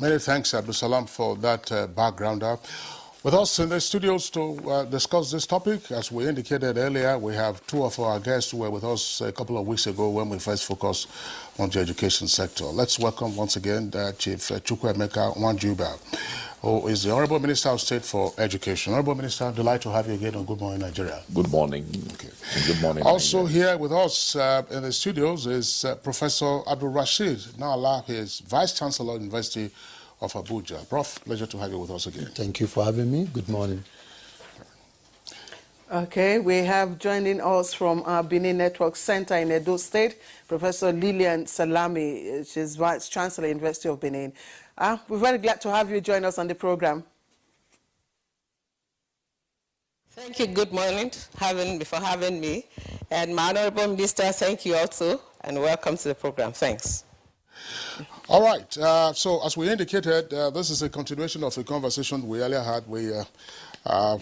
Many thanks, Abdul Salam, for that background. With us in the studios to discuss this topic, as we indicated earlier, we have two of our guests who were with us a couple of weeks ago when we first focused on the education sector. Let's welcome once again Chief Chukwuemeka Nwanjuba, who is the Honorable Minister of State for Education. Honorable Minister, delighted to have you again on Good Morning Nigeria. Good morning. Okay. Good morning. Also here with us in the studios is Professor Abdul Rashid Nala. He is Vice Chancellor, University of Abuja. Prof, pleasure to have you with us again. Thank you for having me. Good morning. Okay, we have joining us from our Benin Network Center in Edo State, Professor Lillian Salami. She's Vice Chancellor, University of Benin. We're very glad to have you join us on the program. Thank you. Good morning for having me. And my Honorable Minister, thank you also, and welcome to the program. Thanks. All right. So as we indicated, this is a continuation of a conversation we earlier had.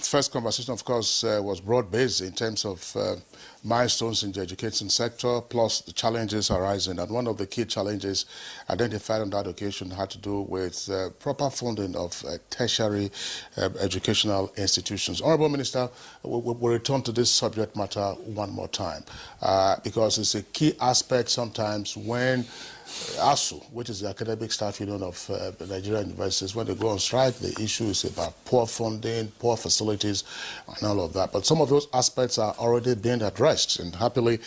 First conversation, of course, was broad-based in terms of milestones in the education sector, plus the challenges arising. And one of the key challenges identified on that occasion had to do with proper funding of tertiary educational institutions. Honorable Minister, we'll return to this subject matter one more time because it's a key aspect sometimes when ASU, which is the Academic Staff Union of the Nigerian universities, when they go on strike, the issue is about poor funding, poor facilities, and all of that. But some of those aspects are already being addressed. And happily,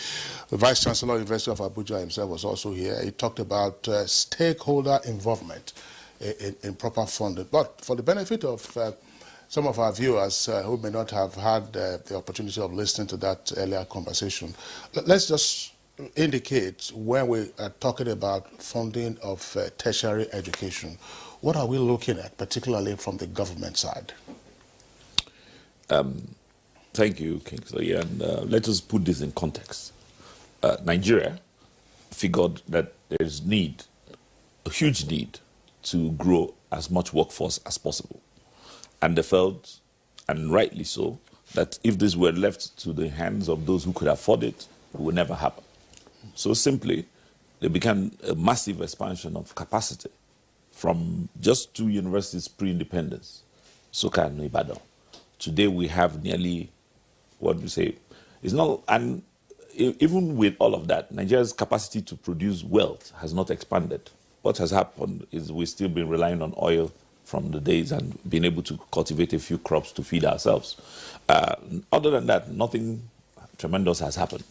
the Vice Chancellor of the University of Abuja himself was also here. He talked about stakeholder involvement in proper funding. But for the benefit of some of our viewers who may not have had the opportunity of listening to that earlier conversation, let's just indicate when we are talking about funding of tertiary education, what are we looking at, particularly from the government side? Thank you, Kingsley. And let us put this in context. Nigeria figured that there is a huge need to grow as much workforce as possible. And they felt, and rightly so, that if this were left to the hands of those who could afford it, it would never happen. So simply, there began a massive expansion of capacity from just 2 universities pre-independence, Soka and Ibadan. Today we have nearly, what do you say, it's not, and even with all of that, Nigeria's capacity to produce wealth has not expanded. What has happened is we've still been relying on oil from the days and being able to cultivate a few crops to feed ourselves. Other than that, nothing tremendous has happened.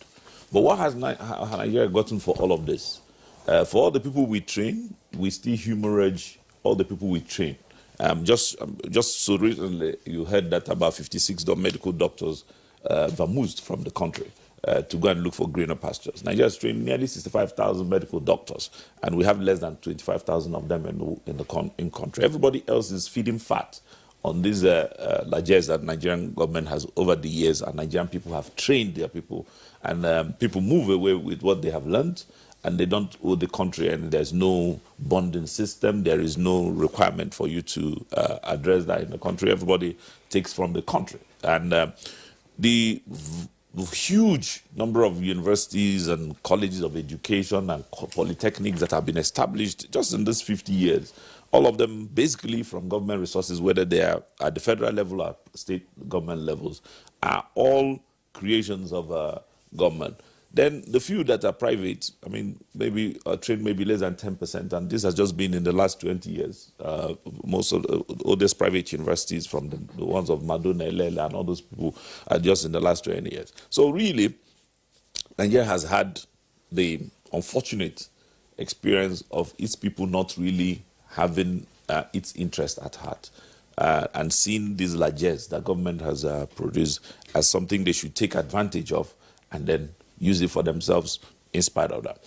But what has Nigeria gotten for all of this? For all the people we train, we still hemorrhage all the people we train. Just so recently, you heard that about 56 medical doctors vamoosed from the country to go and look for greener pastures. Nigeria has trained nearly 65,000 medical doctors, and we have less than 25,000 of them in the country. Everybody else is feeding fat on these largesse that Nigerian government has over the years, and Nigerian people have trained their people, and people move away with what they have learned, and they don't owe the country, and there's no bonding system, there is no requirement for you to address that in the country. Everybody takes from the country. And the huge number of universities and colleges of education and polytechnics that have been established just in this 50 years, all of them basically from government resources, whether they are at the federal level or state government levels, are all creations of government. Then the few that are private, I mean, maybe trained maybe less than 10%, and this has just been in the last 20 years. Most of the oldest private universities, from the ones of Madonna, Elela, and all those people, are just in the last 20 years. So really, Nigeria has had the unfortunate experience of its people not really having its interest at heart and seeing these largesse that government has produced as something they should take advantage of and then use it for themselves in spite of that.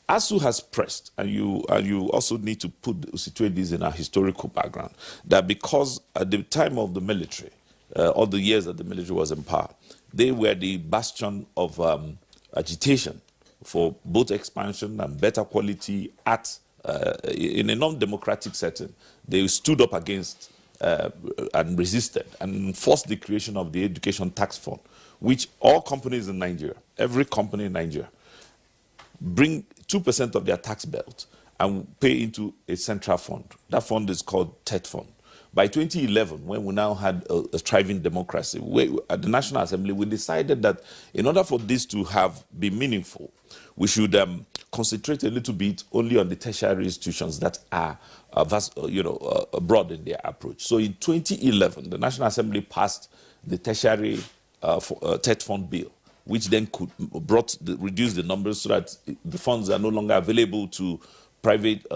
ASU has pressed, and you also need to situate this in a historical background, that because at the time of the military, all the years that the military was in power, they were the bastion of agitation for both expansion and better quality in a non-democratic setting. They stood up against and resisted and forced the creation of the Education Tax Fund, which all companies in Nigeria, every company in Nigeria, bring 2% of their tax belt and pay into a central fund. That fund is called TET Fund. By 2011, when we now had a thriving democracy, at the National Assembly, we decided that in order for this to be meaningful, we should concentrate a little bit only on the tertiary institutions that are broad in their approach. So in 2011, the National Assembly passed the tertiary TET Fund bill, which then reduce the numbers so that the funds are no longer available to private,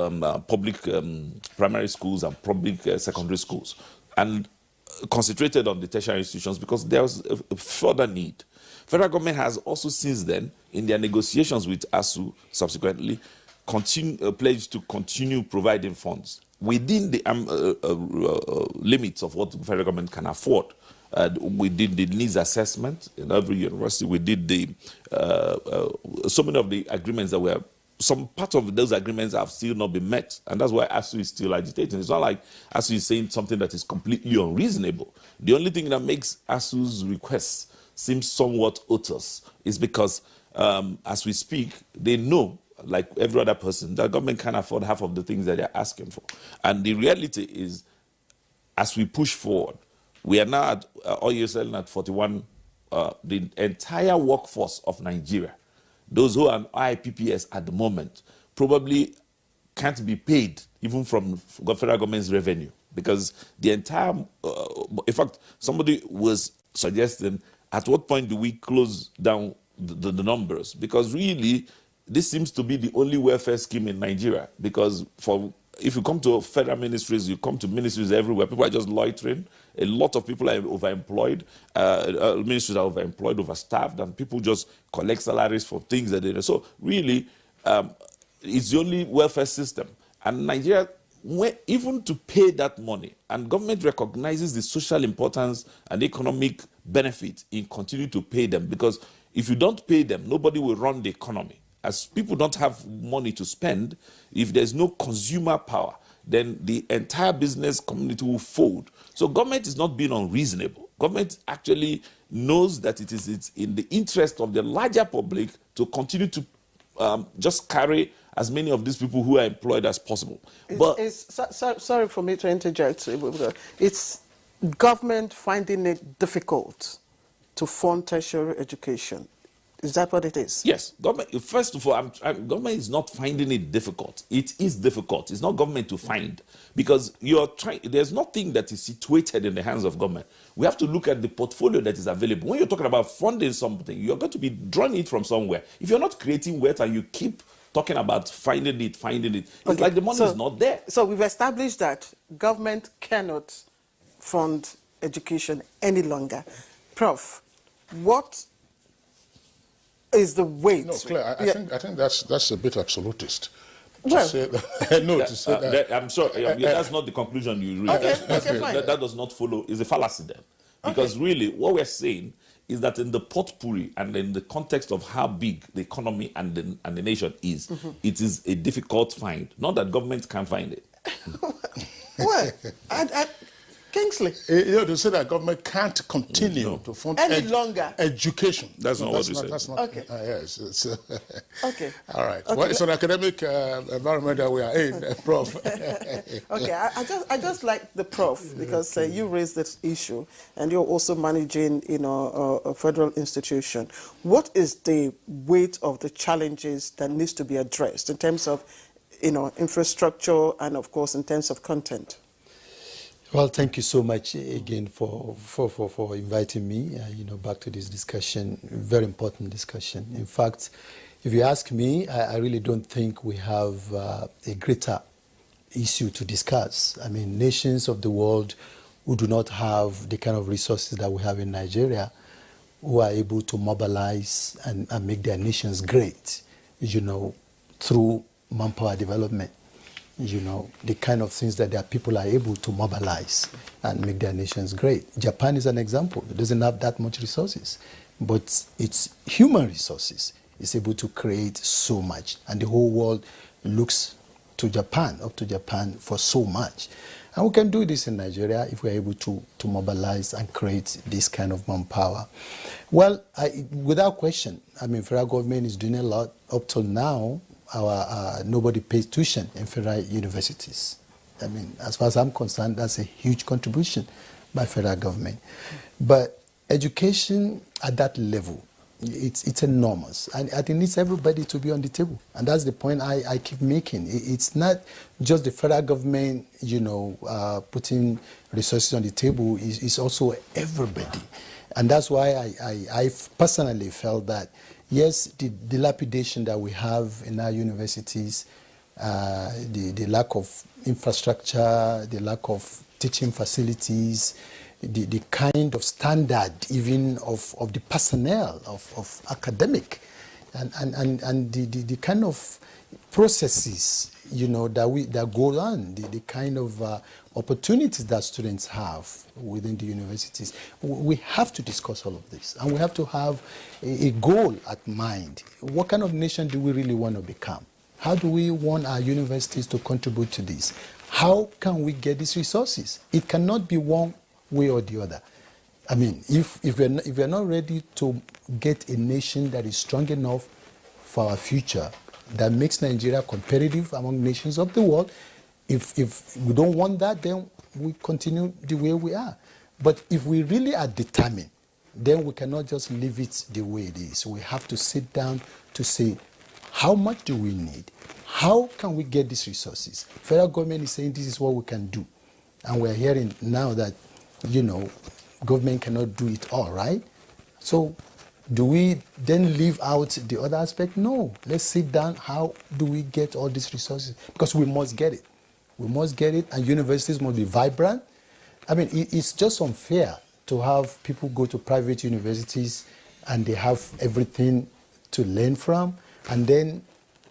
public primary schools and public secondary schools, and concentrated on the tertiary institutions because there was a further need. Federal government has also since then, in their negotiations with ASU, subsequently, pledged to continue providing funds within the limits of what the federal government can afford. We did the needs assessment in every university. We did so many of the agreements that were, some part of those agreements have still not been met, and that's why ASU is still agitating. It's not like ASU is saying something that is completely unreasonable. The only thing that makes ASU's requests seem somewhat odious is because, as we speak, they know, like every other person, that government can't afford half of the things that they're asking for. And the reality is, as we push forward, we are now at OUSL at 41, the entire workforce of Nigeria. Those who are on IPPS at the moment probably can't be paid even from federal government's revenue, because the entire, in fact, somebody was suggesting, at what point do we close down the numbers? Because really, this seems to be the only welfare scheme in Nigeria, because if you come to federal ministries, you come to ministries everywhere, people are just loitering. A lot of people are overemployed. Ministries are overemployed, overstaffed, and people just collect salaries for things that they do. So really, it's the only welfare system. And Nigeria, even to pay that money, and government recognizes the social importance and economic benefit in continuing to pay them, because if you don't pay them, nobody will run the economy. As people don't have money to spend, if there's no consumer power, then the entire business community will fold. So government is not being unreasonable. Government actually knows that it's in the interest of the larger public to continue to just carry as many of these people who are employed as possible. Sorry for me to interject. It's government finding it difficult to fund tertiary education. Is that what it is? Yes. Government, first of all, government is not finding it difficult. It is difficult. It's not government to find, because there's nothing that is situated in the hands of government. We have to look at the portfolio that is available. When you're talking about funding something, you're going to be drawing it from somewhere. If you're not creating wealth and you keep talking about finding it, it's like the money is not there. So we've established that government cannot fund education any longer. Prof, what is the weight? No, Claire, I think that's a bit absolutist. Well, I'm sorry, that's not the conclusion you read. Okay, fine. That does not follow. It's a fallacy then. Because really, what we're saying is that in the potpourri and in the context of how big the economy and the nation is, it is a difficult find. Not that government can't find it. Well, Kingsley. They say that government can't continue to fund any longer education. That's not what you said. That's not. Okay. Yes. Okay. All right. Okay. Well, it's an academic environment that we are in, Prof. Okay. I just like the Prof, because you raised this issue, and you're also managing, a federal institution. What is the weight of the challenges that needs to be addressed in terms of, infrastructure and, of course, in terms of content? Well, thank you so much again for inviting me, back to this discussion, very important discussion. In fact, if you ask me, I really don't think we have a greater issue to discuss. I mean, nations of the world who do not have the kind of resources that we have in Nigeria, who are able to mobilize and make their nations great, through manpower development. The kind of things that their people are able to mobilize and make their nations great. Japan is an example. It doesn't have that much resources, but its human resources is able to create so much. And the whole world looks to Japan, up to Japan for so much. And we can do this in Nigeria if we're able to mobilize and create this kind of manpower. Well, without question, federal government is doing a lot up till now. nobody pays tuition in federal universities. I mean, as far as I'm concerned, that's a huge contribution by federal government. But education at that level, it's enormous. And it needs everybody to be on the table. And that's the point I keep making. It's not just the federal government, putting resources on the table. It's also everybody. And that's why I personally felt that, yes, the dilapidation that we have in our universities, the lack of infrastructure, the lack of teaching facilities, the kind of standard even of the personnel, of academic, and the kind of processes, that go on, the kind of opportunities that students have within the universities. We have to discuss all of this, and we have to have a goal at mind. What kind of nation do we really want to become? How do we want our universities to contribute to this? How can we get these resources? It cannot be one way or the other. I mean, if we're not ready to get a nation that is strong enough for our future, that makes Nigeria competitive among nations of the world, if we don't want that, then we continue the way we are. But if we really are determined, then we cannot just leave it the way it is. We have to sit down to say, how much do we need? How can we get these resources? Federal government is saying this is what we can do. And we're hearing now that, government cannot do it all, right? So do we then leave out the other aspect? No. Let's sit down. How do we get all these resources? Because we must get it. We must get it, and universities must be vibrant. I mean, it's just unfair to have people go to private universities and they have everything to learn from, and then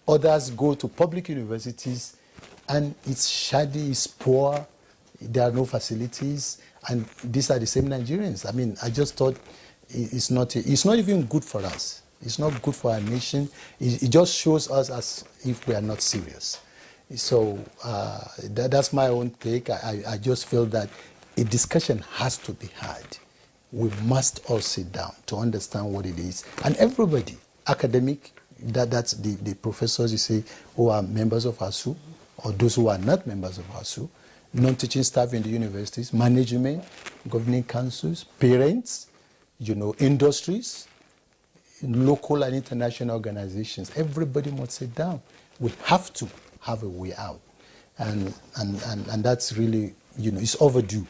others go to public universities and it's shoddy, it's poor, there are no facilities, and these are the same Nigerians. I mean, I just thought it's not even good for us. It's not good for our nation. It just shows us as if we are not serious. So that's my own take. I just feel that a discussion has to be had. We must all sit down to understand what it is. And everybody, academic, that's the professors, you say, who are members of ASU, or those who are not members of ASU, non-teaching staff in the universities, management, governing councils, parents, industries, local and international organizations. Everybody must sit down. We have to have a way out. And that's really, it's overdue.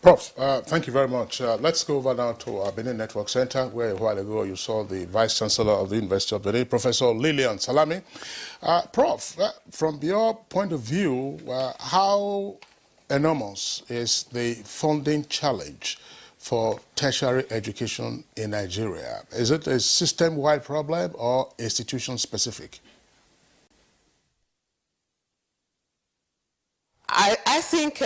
Prof, thank you very much. Let's go over now to our Benin Network Center, where a while ago you saw the Vice-Chancellor of the University of Benin, Professor Lilian Salami. Prof, from your point of view, how enormous is the funding challenge for tertiary education in Nigeria? Is it a system-wide problem or institution-specific? I think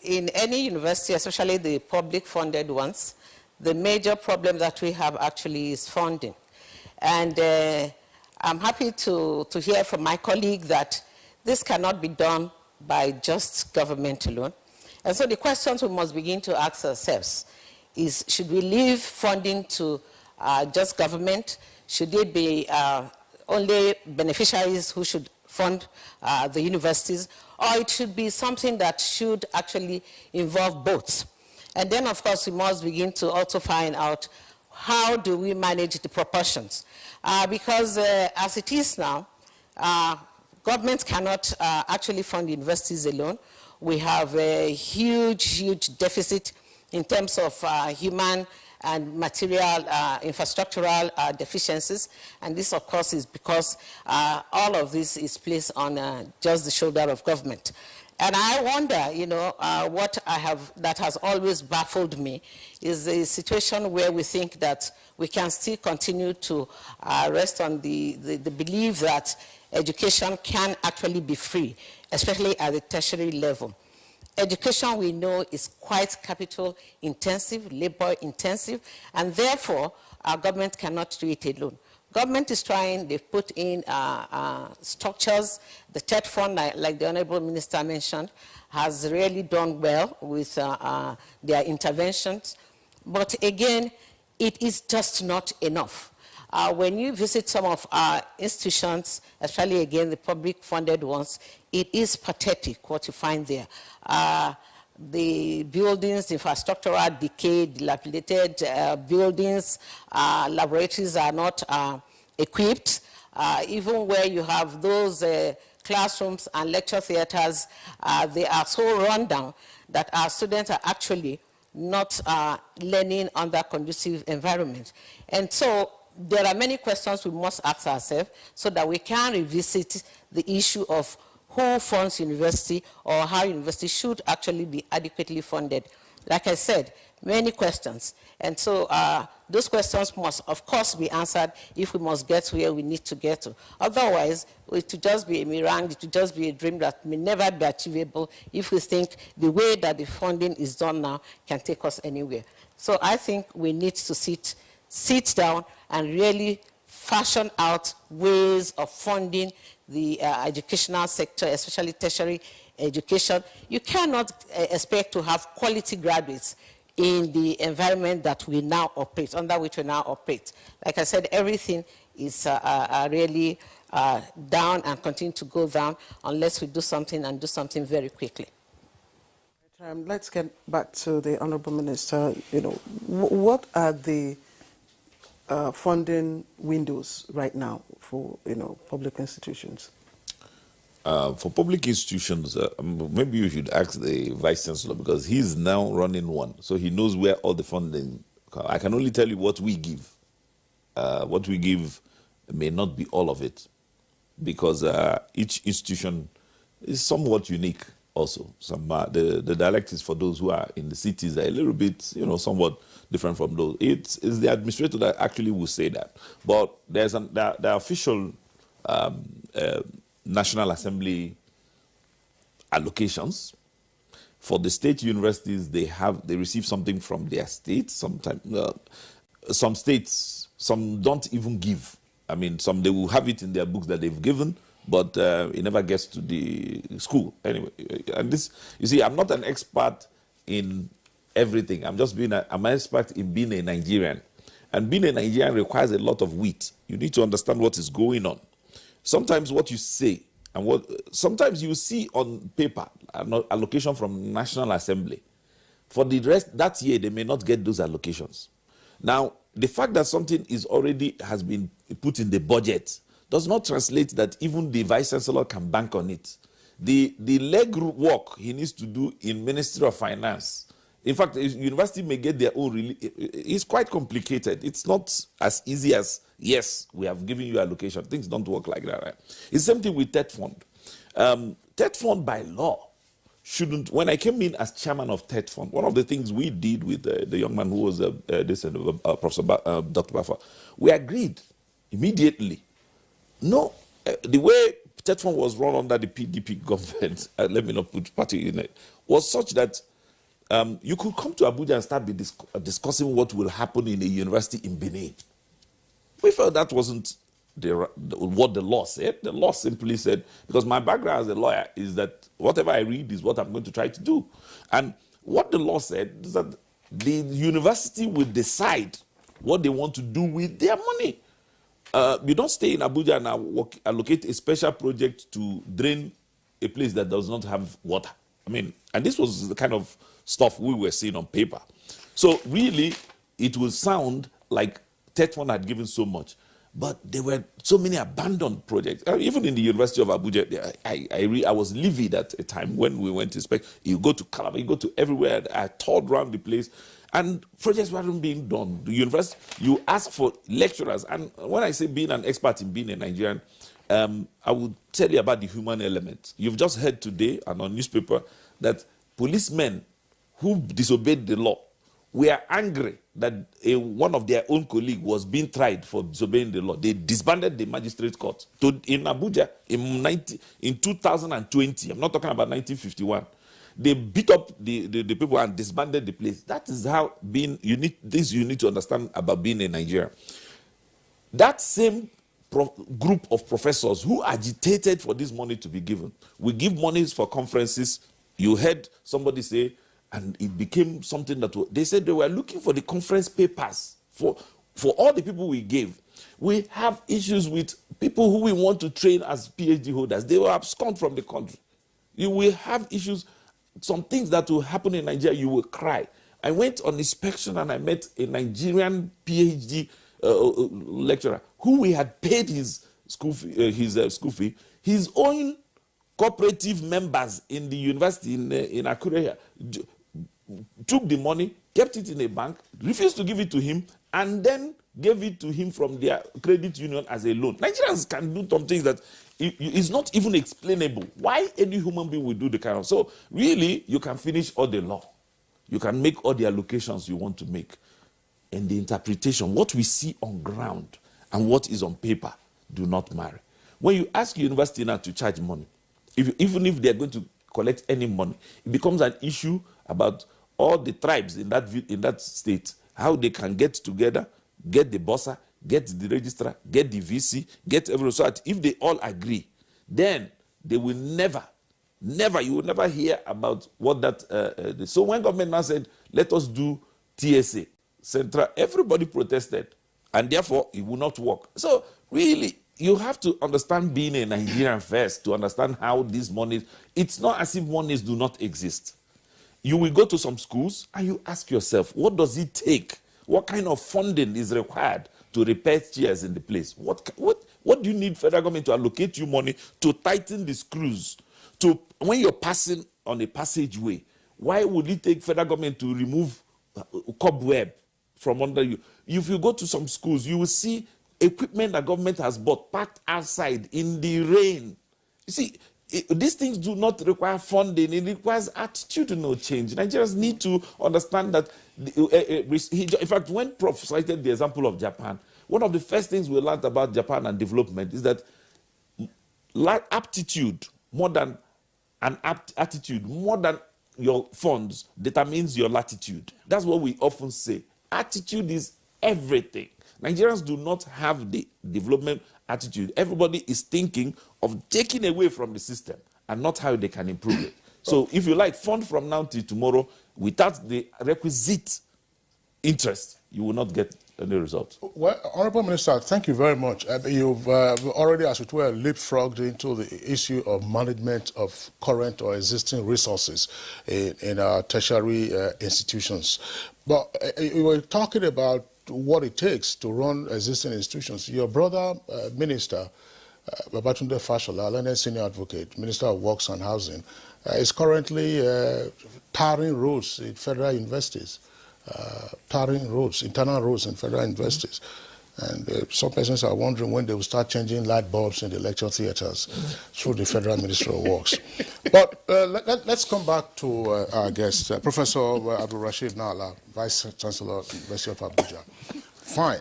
in any university, especially the public-funded ones, the major problem that we have actually is funding. And I'm happy to hear from my colleague that this cannot be done by just government alone. And so the questions we must begin to ask ourselves is, should we leave funding to just government? Should it be only beneficiaries who should fund the universities? Or it should be something that should actually involve both. And then, of course, we must begin to also find out how do we manage the proportions. Because as it is now, government cannot actually fund universities alone. We have a huge, huge deficit in terms of human and material infrastructural deficiencies. And this, of course, is because all of this is placed on just the shoulder of government. And I wonder, what that has always baffled me is a situation where we think that we can still continue to rest on the belief that education can actually be free, especially at the tertiary level. Education, we know, is quite capital intensive, labor intensive, and therefore our government cannot do it alone. Government is trying, they've put in structures. The TED fund, like the Honorable Minister mentioned, has really done well with their interventions. But again, it is just not enough. When you visit some of our institutions, especially again the public funded ones, it is pathetic what you find there. The buildings, infrastructural decay, dilapidated buildings, laboratories are not equipped. Even where you have those classrooms and lecture theaters, they are so run down that our students are actually not learning under conducive environment. And so there are many questions we must ask ourselves so that we can revisit the issue of who funds university or how university should actually be adequately funded. Like I said, many questions. And so those questions must, of course, be answered if we must get to where we need to get to. Otherwise, it will just be a mirage, it will just be a dream that may never be achievable if we think the way that the funding is done now can take us anywhere. So I think we need to sit down and really fashion out ways of funding the educational sector, especially tertiary education. You cannot expect to have quality graduates in the environment that we now operate, under which we now operate. Like I said, everything is really down and continue to go down unless we do something and do something very quickly. Let's get back to the Honorable Minister. You know, what are the funding windows right now for, public institutions? For public institutions, maybe you should ask the Vice Chancellor because he's now running one, so he knows where all the funding. I can only tell you what we give. What we give may not be all of it, because each institution is somewhat unique. Also, the dialect is for those who are in the cities are a little bit, somewhat different from those. It's the administrator that actually will say that, but there's the official National Assembly allocations. For the state universities, they receive something from their state. Sometimes some states, some don't even give. I mean, some they will have it in their books that they've given, but it never gets to the school anyway. And this, you see, I'm not an expert in everything. I'm an expert in being a Nigerian, and being a Nigerian requires a lot of wit. You need to understand what is going on. Sometimes what you say and sometimes you see on paper an allocation from National Assembly. For the rest, that year, they may not get those allocations. Now, the fact that something has been put in the budget does not translate that even the Vice Chancellor can bank on it. The leg work he needs to do in Ministry of Finance. In fact, university may get their own. It's quite complicated. It's not as easy as, yes, we have given you allocation. Things don't work like that. Right? It's the same thing with TED Fund. TED Fund by law shouldn't. When I came in as chairman of TED Fund, one of the things we did with the young man who was Professor Dr. Bafa, we agreed immediately. No, the way TED Fund was run under the PDP government, let me not put party in it, was such that you could come to Abuja and start discussing what will happen in a university in Benin. We felt that wasn't what the law said. The law simply said, because my background as a lawyer is that whatever I read is what I'm going to try to do. And what the law said is that the university will decide what they want to do with their money. You don't stay in Abuja and allocate a special project to drain a place that does not have water. I mean, and this was the kind of stuff we were seeing on paper. So really, it will sound like TED Fund had given so much, but there were so many abandoned projects. Even in the University of Abuja, I was livid at a time when we went to inspect. You go to Calabar, you go to everywhere. I toured around the place, and projects weren't being done. The university, you ask for lecturers, and when I say being an expert in being a Nigerian, I will tell you about the human element. You've just heard today and on newspaper that policemen who disobeyed the law were angry that one of their own colleagues was being tried for disobeying the law. They disbanded the magistrate court in Abuja in 2020. I'm not talking about 1951. They beat up the people and disbanded the place. That is how you need to understand about being a Nigerian. That same group of professors who agitated for this money to be given. We give monies for conferences. You heard somebody say, and it became something that they said they were looking for the conference papers for all the people we gave. We have issues with people who we want to train as PhD holders. They will abscond from the country. You will have issues, some things that will happen in Nigeria, you will cry. I went on inspection and I met a Nigerian PhD lecturer who we had paid his school fee. His own cooperative members in the university in Akure here took the money, kept it in a bank, refused to give it to him, and then gave it to him from their credit union as a loan. Nigerians can do some things that it's not even explainable. Why any human being will do the kind of... So really, you can finish all the law. You can make all the allocations you want to make. And the interpretation, what we see on ground and what is on paper, do not marry. When you ask university now to charge money, even if they're going to collect any money, it becomes an issue about all the tribes in that state, how they can get together, get the bossa, get the registrar, get the VC, get everyone. So that if they all agree, then they will never, you will never hear about what that... so when government now said, let us do TSA, Central, everybody protested, and therefore it will not work. So really, you have to understand being a Nigerian first to understand how these monies... It's not as if monies do not exist. You will go to some schools and you ask yourself, what does it take? What kind of funding is required to repair chairs in the place? What do you need federal government to allocate you money to tighten the screws? When you're passing on a passageway, why would it take federal government to remove cobweb from under you? If you go to some schools, you will see equipment that government has bought packed outside in the rain. You see, these things do not require funding. It requires attitudinal change. Nigerians need to understand that. In fact, when Prof cited the example of Japan, one of the first things we learned about Japan and development is that aptitude more than attitude, more than your funds, determines your latitude. That's what we often say. Attitude is everything. Nigerians do not have the development attitude. Everybody is thinking of taking away from the system and not how they can improve it. So if you like, fund from now till tomorrow without the requisite interest, you will not get any result. Well, Honorable Minister, thank you very much. You've already, as it were, leapfrogged into the issue of management of current or existing resources in our tertiary institutions. But you were talking about what it takes to run existing institutions. Your brother, Minister Babatunde Fashola, learned senior advocate, Minister of Works and Housing, is currently tarring roads in federal universities, tarring roads, internal roads in federal universities. And some persons are wondering when they will start changing light bulbs in the lecture theaters through the Federal Ministry of Works. But let's come back to our guest, Professor Abdul Rashid Nala, Vice Chancellor, University of Abuja. Fine,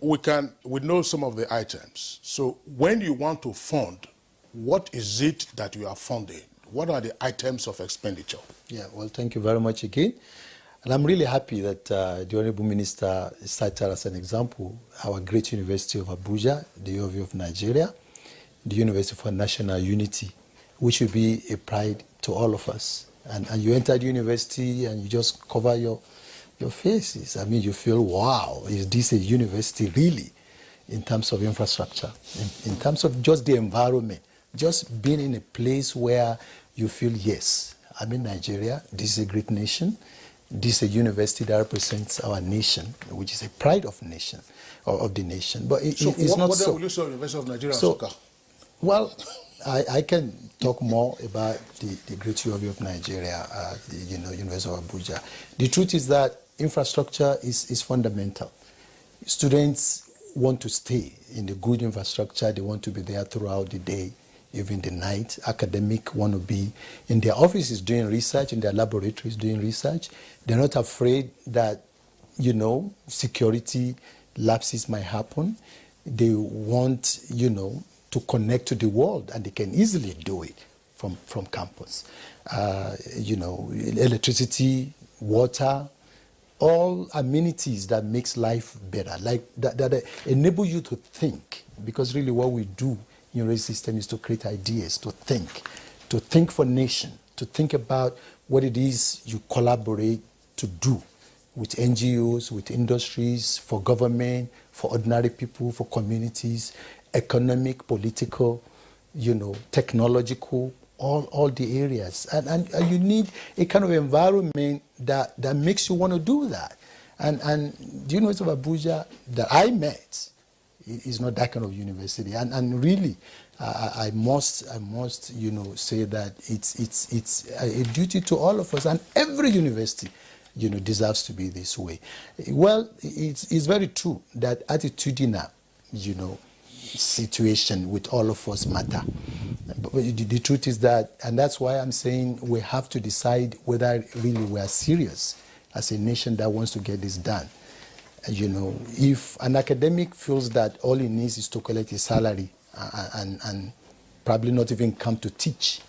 we know some of the items. So when you want to fund, what is it that you are funding? What are the items of expenditure? Yeah, well, thank you very much again. And I'm really happy that the Honorable Minister cited as an example our great University of Abuja, the UOV of Nigeria, the University for National Unity, which will be a pride to all of us. And you enter the university and you just cover your faces. I mean, you feel, wow, is this a university really? In terms of infrastructure, in terms of just the environment, just being in a place where you feel, yes, I'm in Nigeria, this is a great nation. This is a university that represents our nation, which is a pride of nation, of the nation. But it's not so. What will you say University of Nigeria? So, well, I can talk more about the great UOB of Nigeria, University of Abuja. The truth is that infrastructure is fundamental. Students want to stay in the good infrastructure. They want to be there throughout the day, even the night. Academic want to be in their offices doing research, in their laboratories doing research. They're not afraid that, security lapses might happen. They want, to connect to the world, and they can easily do it from campus. Electricity, water, all amenities that makes life better, like that enable you to think, because really what we do in the system is to create ideas, to think for nation, to think about what it is you collaborate to do with NGOs, with industries, for government, for ordinary people, for communities, economic, political, technological, all the areas. And you need a kind of environment that makes you want to do that. And the University of Abuja that I met is not that kind of university. And really, I must say that it's a duty to all of us, and every university deserves to be this way. Well, it's very true that attitudinal situation with all of us matter. But the truth is that, and that's why I'm saying we have to decide whether really we are serious as a nation that wants to get this done. If an academic feels that all he needs is to collect his salary and probably not even come to teach,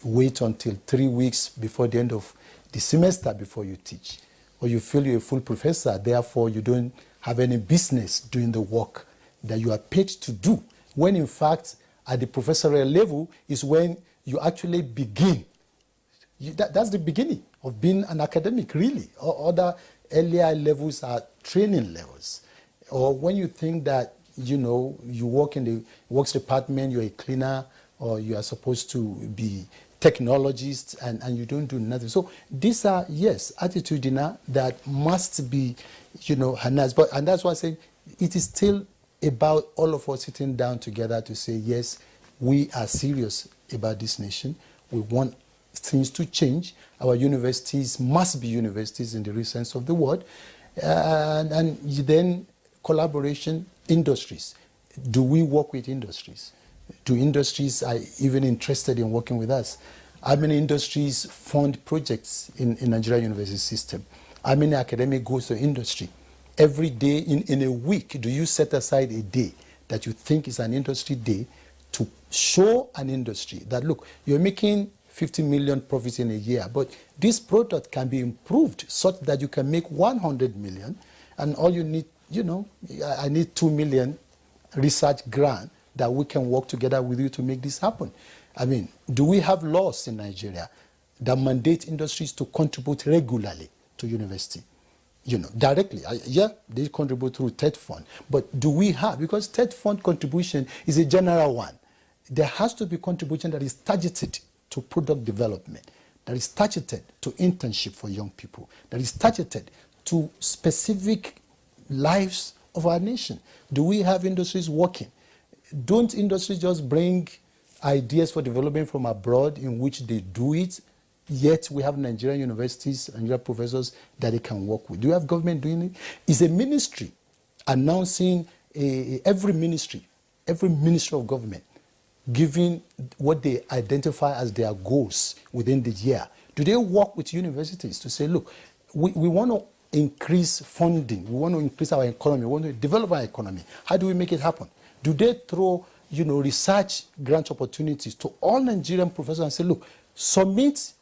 wait until 3 weeks before the end of the semester before you teach, or you feel you're a full professor, therefore you don't have any business doing the work that you are paid to do, when in fact at the professorial level is when you actually begin. That's the beginning of being an academic, really. Other earlier levels are training levels. Or when you think that you work in the works department, you're a cleaner, or you are supposed to be technologist, and you don't do nothing. So these are, yes, attitudinal that must be, harnessed. And that's why I say it is still about all of us sitting down together to say, yes, we are serious about this nation. We want things to change. Our universities must be universities in the real sense of the word. And then collaboration, industries. Do we work with industries? Do industries are even interested in working with us? How many industries fund projects in Nigeria university system? How many academic goes to industry? Every day in a week, do you set aside a day that you think is an industry day to show an industry that, look, you're making 50 million profits in a year, but this product can be improved such that you can make 100 million, and all you need, I need 2 million research grant that we can work together with you to make this happen. I mean, do we have laws in Nigeria that mandate industries to contribute regularly to university? Directly. Yeah, they contribute through TED Fund. But do we have, because TED Fund contribution is a general one, there has to be contribution that is targeted to product development, that is targeted to internship for young people, that is targeted to specific lives of our nation. Do we have industries working? Don't industries just bring ideas for development from abroad in which they do it, yet we have Nigerian universities, Nigerian professors that they can work with? Do you have government doing it? Is a ministry announcing every ministry of government giving what they identify as their goals within the year? Do they work with universities to say, look, we want to increase funding, we want to increase our economy, we want to develop our economy. How do we make it happen? Do they throw research grant opportunities to all Nigerian professors and say, look, submit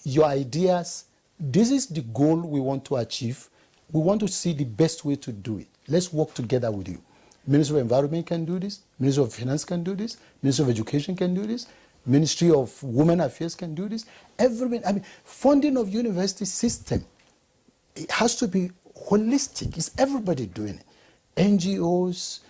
your ideas. This is the goal we want to achieve. We want to see the best way to do it. Let's work together with you. Ministry of Environment can do this. Ministry of Finance can do this. Ministry of Education can do this. Ministry of Women Affairs can do this. Funding of university system, it has to be holistic. It's everybody doing it. NGOs,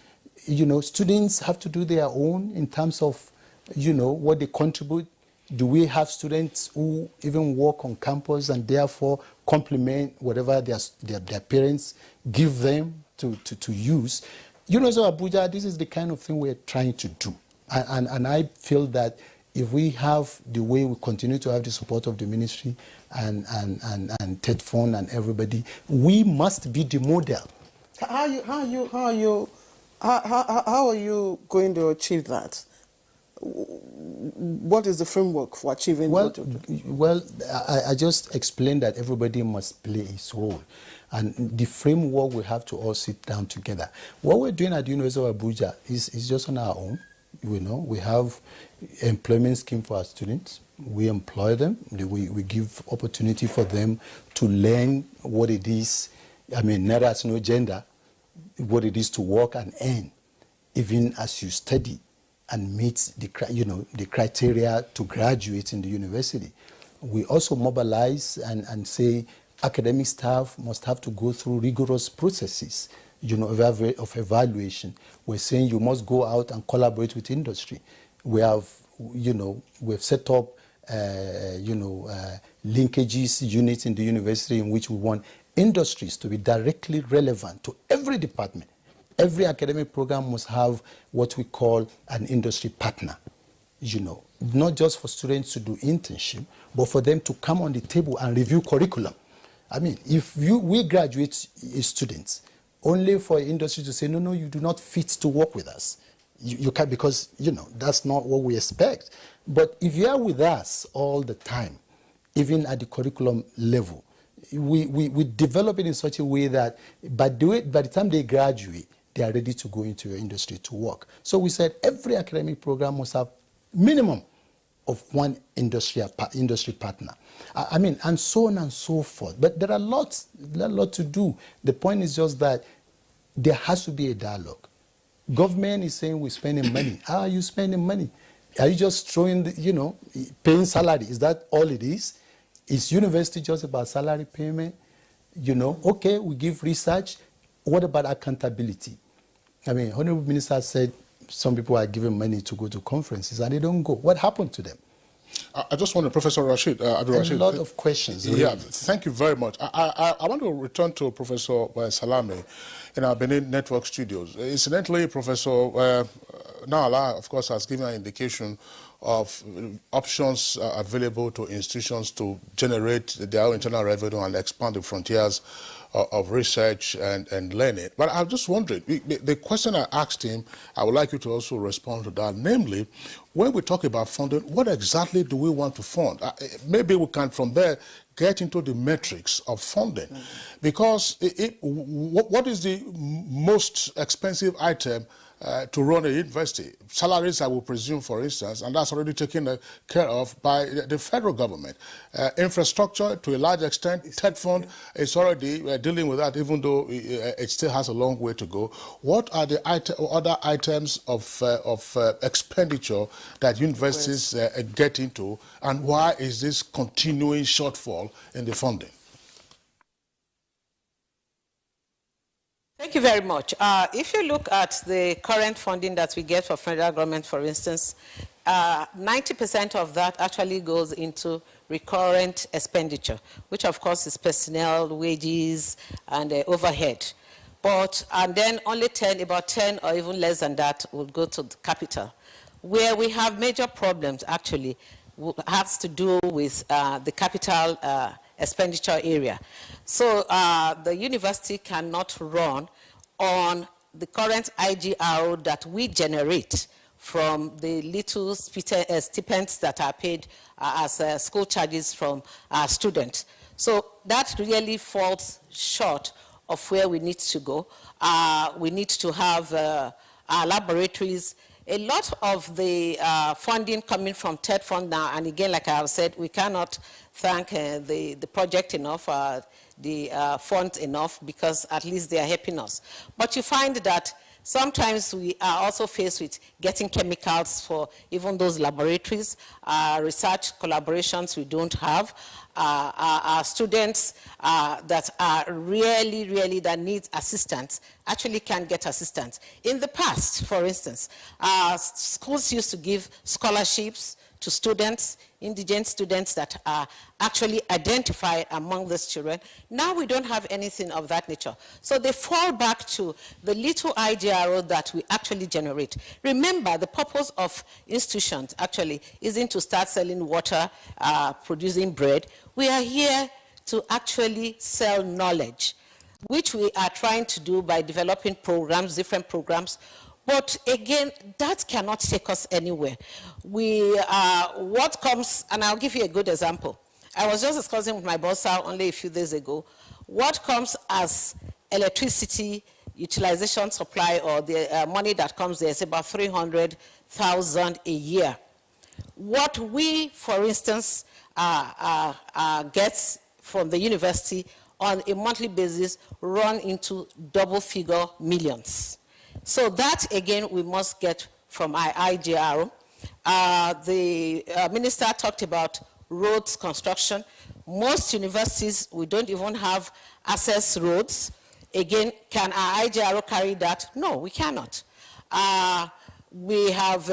students have to do their own in terms of, what they contribute. Do we have students who even work on campus and therefore complement whatever their parents give them to use? So Abuja, this is the kind of thing we're trying to do. And I feel that if we have the way we continue to have the support of the ministry and TED Fund and everybody, we must be the model. How are you going to achieve that? What is the framework for achieving that? Well, I just explained that everybody must play his role. And the framework, we have to all sit down together. What we're doing at the University of Abuja is just on our own. We have employment scheme for our students. We employ them. We give opportunity for them to learn what it is. There is no gender, what it is to work and earn, even as you study and meet the criteria to graduate in the university. We also mobilize and say academic staff must have to go through rigorous processes, of evaluation. We're saying you must go out and collaborate with industry. We have, we've set up, linkages units in the university in which we want industries to be directly relevant to every department. Every academic program must have what we call an industry partner, not just for students to do internship, but for them to come on the table and review curriculum. I mean, if we graduate students, only for industry to say, no, you do not fit to work with us. You can't, because, that's not what we expect. But if you are with us all the time, even at the curriculum level, we develop it in such a way that by the time they graduate, they are ready to go into your industry to work. So we said every academic program must have minimum of one industry partner. I mean, and so on and so forth. But there are a lot to do. The point is just that there has to be a dialogue. Government is saying we're spending money. How are you spending money? Are you just throwing, paying salary? Is that all it is? Is university just about salary payment? Okay, we give research. What about accountability? I mean, Honorable Minister said some people are given money to go to conferences and they don't go. What happened to them? I just want to, Professor Rashid. A lot of questions. Yeah, really. Thank you very much. I want to return to Professor Salame in our Benin Network studios. Incidentally, Professor Naala, of course, has given an indication of options available to institutions to generate their own internal revenue and expand the frontiers of research and learning. But I'm just wondering, the question I asked him, I would like you to also respond to that. Namely, when we talk about funding, what exactly do we want to fund? Maybe we can, from there, get into the metrics of funding. Because what is the most expensive item to run a university? Salaries, I will presume, for instance, and that's already taken care of by the federal government. Infrastructure, to a large extent, TED Fund is already dealing with that, even though it still has a long way to go. What are the other items of expenditure that universities get into, and why is this continuing shortfall in the funding? Thank you very much. If you look at the current funding that we get for federal government, for instance, 90% of that actually goes into recurrent expenditure, which of course is personnel, wages, and overhead. And then only about 10 or even less than that would go to the capital. Where we have major problems actually has to do with the capital expenditure area. So the university cannot run on the current IGRO that we generate from the little stipends that are paid as school charges from our students. So that really falls short of where we need to go. We need to have our laboratories. A lot of the funding coming from TED Fund now, and again, like I have said, we cannot thank the project enough, the funds enough, because at least they are helping us. But you find that sometimes we are also faced with getting chemicals for even those laboratories, research collaborations we don't have, our students that are really that need assistance actually can't get assistance. In the past, for instance, schools used to give scholarships to students, indigent students that are actually identified among these children. Now we don't have anything of that nature. So they fall back to the little IGRO that we actually generate. Remember, the purpose of institutions actually isn't to start selling water, producing bread. We are here to actually sell knowledge, which we are trying to do by developing programs, different programs. But again, that cannot take us anywhere. What comes, and I'll give you a good example. I was just discussing with my boss only a few days ago. What comes as electricity utilization supply, or the money that comes there, is about 300,000 a year. What we, for instance, get from the university on a monthly basis run into double-figure millions. So that, again, we must get from our IGRO. The minister talked about roads construction. Most universities, we don't even have access roads. Again, can our IGRO carry that? No, we cannot. We have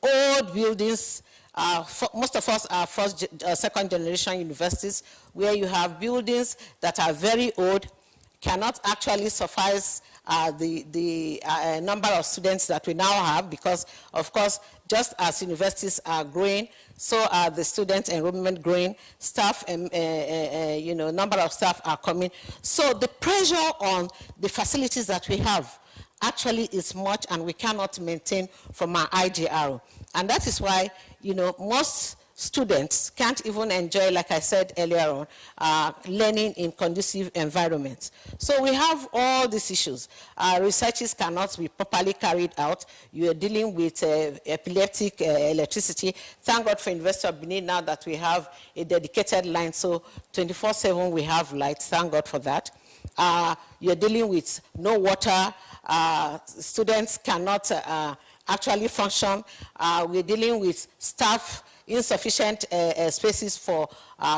old buildings. Most of us are second generation universities where you have buildings that are very old, cannot actually suffice the number of students that we now have, because, of course, just as universities are growing, so are the student enrollment growing, staff, number of staff are coming. So the pressure on the facilities that we have actually is much, and we cannot maintain from our IGRO. And that is why, most students can't even enjoy, like I said earlier on, learning in conducive environments. So we have all these issues. Researches cannot be properly carried out. You are dealing with epileptic electricity. Thank God for University of Benin now that we have a dedicated line, so 24/7 we have light. Thank God for that. You're dealing with no water. Students cannot actually function. We're dealing with staff, insufficient spaces for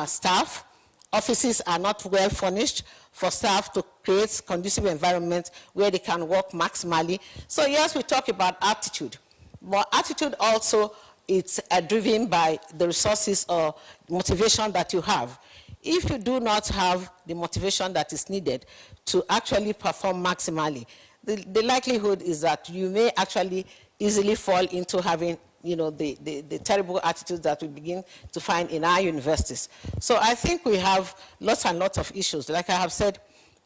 staff. Offices are not well furnished for staff to create conducive environments where they can work maximally. So yes, we talk about attitude, but attitude also is driven by the resources or motivation that you have. If you do not have the motivation that is needed to actually perform maximally, the likelihood is that you may actually easily fall into having the terrible attitudes that we begin to find in our universities. So I think we have lots and lots of issues. Like I have said,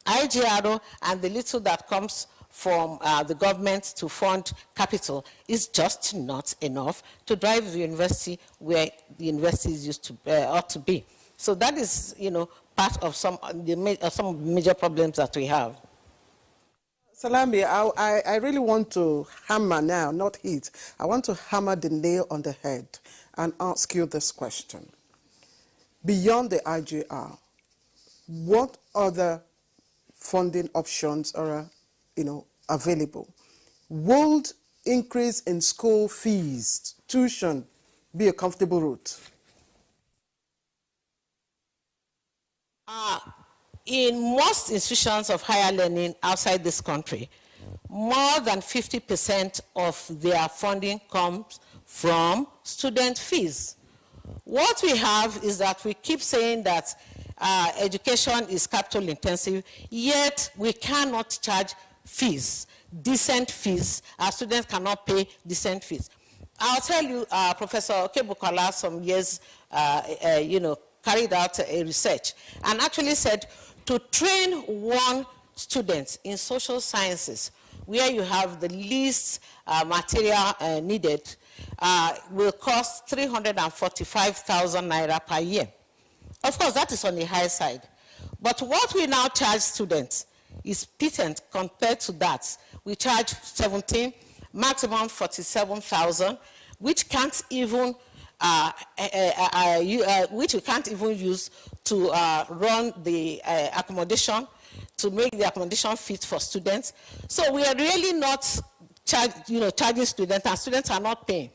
IGRO and the little that comes from the government to fund capital is just not enough to drive the university where the universities ought to be. So that is, part of some of the major problems that we have. Salami, I really want to hammer now, not hit. I want to hammer the nail on the head and ask you this question. Beyond the IGR, what other funding options are, available? Would increase in school fees, tuition, be a comfortable route? In most institutions of higher learning outside this country, more than 50% of their funding comes from student fees. What we have is that we keep saying that education is capital intensive, yet we cannot charge fees, decent fees. Our students cannot pay decent fees. I'll tell you, Professor Okebukola some years, carried out a research and actually said to train one student in social sciences, where you have the least material needed, will cost 345,000 naira per year. Of course, that is on the high side. But what we now charge students is patent compared to that. We charge 17, maximum 47,000, which can't even which we can't even use to run the accommodation, to make the accommodation fit for students. So we are really not charging students, and students are not paying.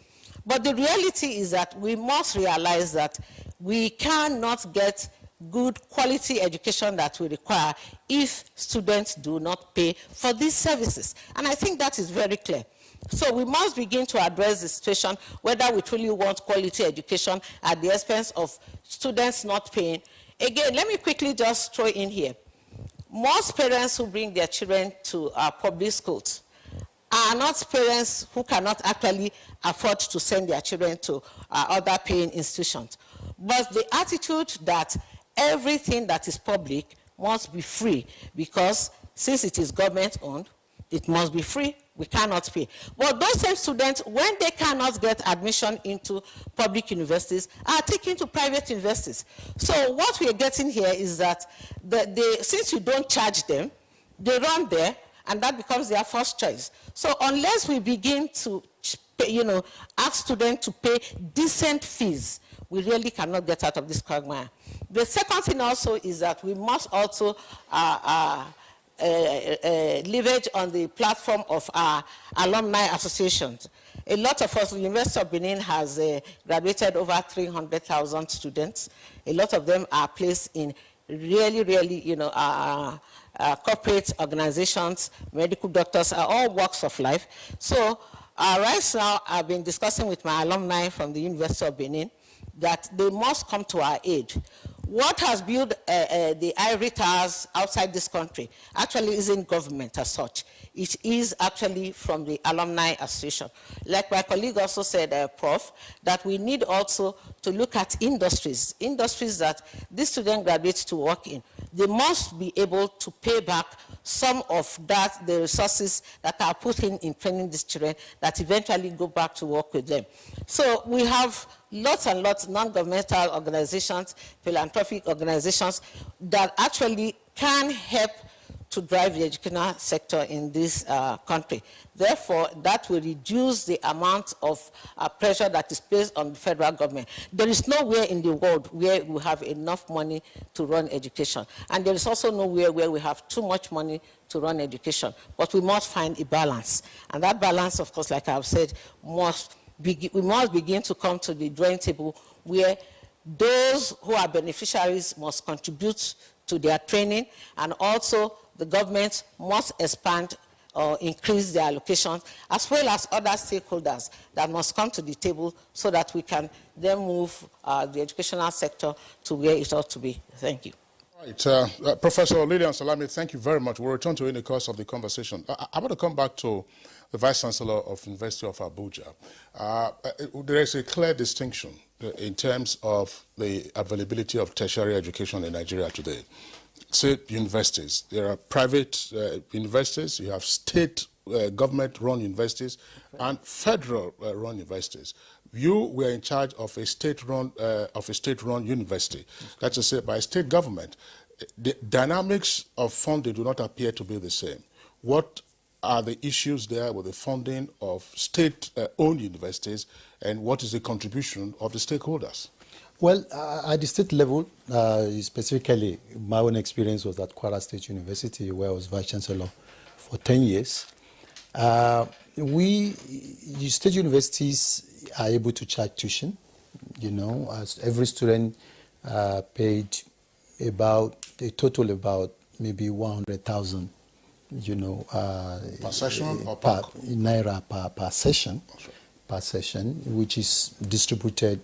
But the reality is that we must realize that we cannot get good quality education that we require if students do not pay for these services. And I think that is very clear. So we must begin to address the situation whether we truly want quality education at the expense of students not paying. Again, let me quickly just throw in here. Most parents who bring their children to public schools are not parents who cannot actually afford to send their children to other paying institutions. But the attitude that everything that is public must be free, because since it is government-owned, it must be free. We cannot pay. But those same students, when they cannot get admission into public universities, are taken to private universities. So what we are getting here is that since you don't charge them, they run there, and that becomes their first choice. So unless we begin to, ask students to pay decent fees, we really cannot get out of this quagmire. The second thing also is that we must also leverage on the platform of our alumni associations. A lot of us, the University of Benin has graduated over 300,000 students. A lot of them are placed in really, really, corporate organizations, medical doctors, are all walks of life. So right now, I've been discussing with my alumni from the University of Benin that they must come to our aid. What has built the ivory towers outside this country actually isn't government as such. It is actually from the alumni association. Like my colleague also said, Prof, that we need also to look at industries that these student graduates to work in. They must be able to pay back some of that, the resources that are put in training these children, that eventually go back to work with them. So we have lots and lots of non-governmental organizations, philanthropic organizations that actually can help to drive the educational sector in this country. Therefore, that will reduce the amount of pressure that is placed on the federal government. There is nowhere in the world where we have enough money to run education. And there is also nowhere where we have too much money to run education. But we must find a balance. And that balance, of course, like I've said, we must begin to come to the drawing table where those who are beneficiaries must contribute to their training, and also the government must expand or increase their allocations, as well as other stakeholders that must come to the table so that we can then move the educational sector to where it ought to be. Thank you. Right. Professor Lilian Salami, thank you very much. We'll return to you in the course of the conversation. I want to come back to the Vice-Chancellor of University of Abuja. There is a clear distinction in terms of the availability of tertiary education in Nigeria today. State universities, there are private universities, you have state government-run universities, and federal-run universities. You were in charge of a state-run university. That's to say, by state government. The dynamics of funding do not appear to be the same. What are the issues there with the funding of state-owned universities, and what is the contribution of the stakeholders? Well, at the state level, specifically, my own experience was at Kwara State University, where I was Vice-Chancellor for 10 years. State universities are able to charge tuition, as every student paid about, a total about maybe 100,000, per session or per naira per session, which is distributed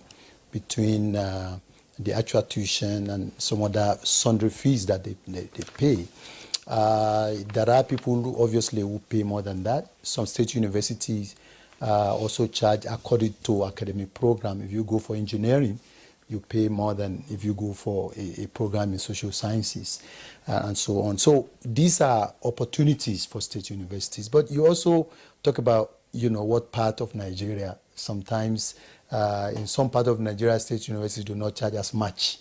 between the actual tuition and some other sundry fees that they pay. There are people who obviously who pay more than that. Some state universities also charge according to academic program. If you go for engineering, you pay more than if you go for a program in social sciences and so on. So these are opportunities for state universities. But you also talk about, what part of Nigeria. Sometimes in some part of Nigeria, state universities do not charge as much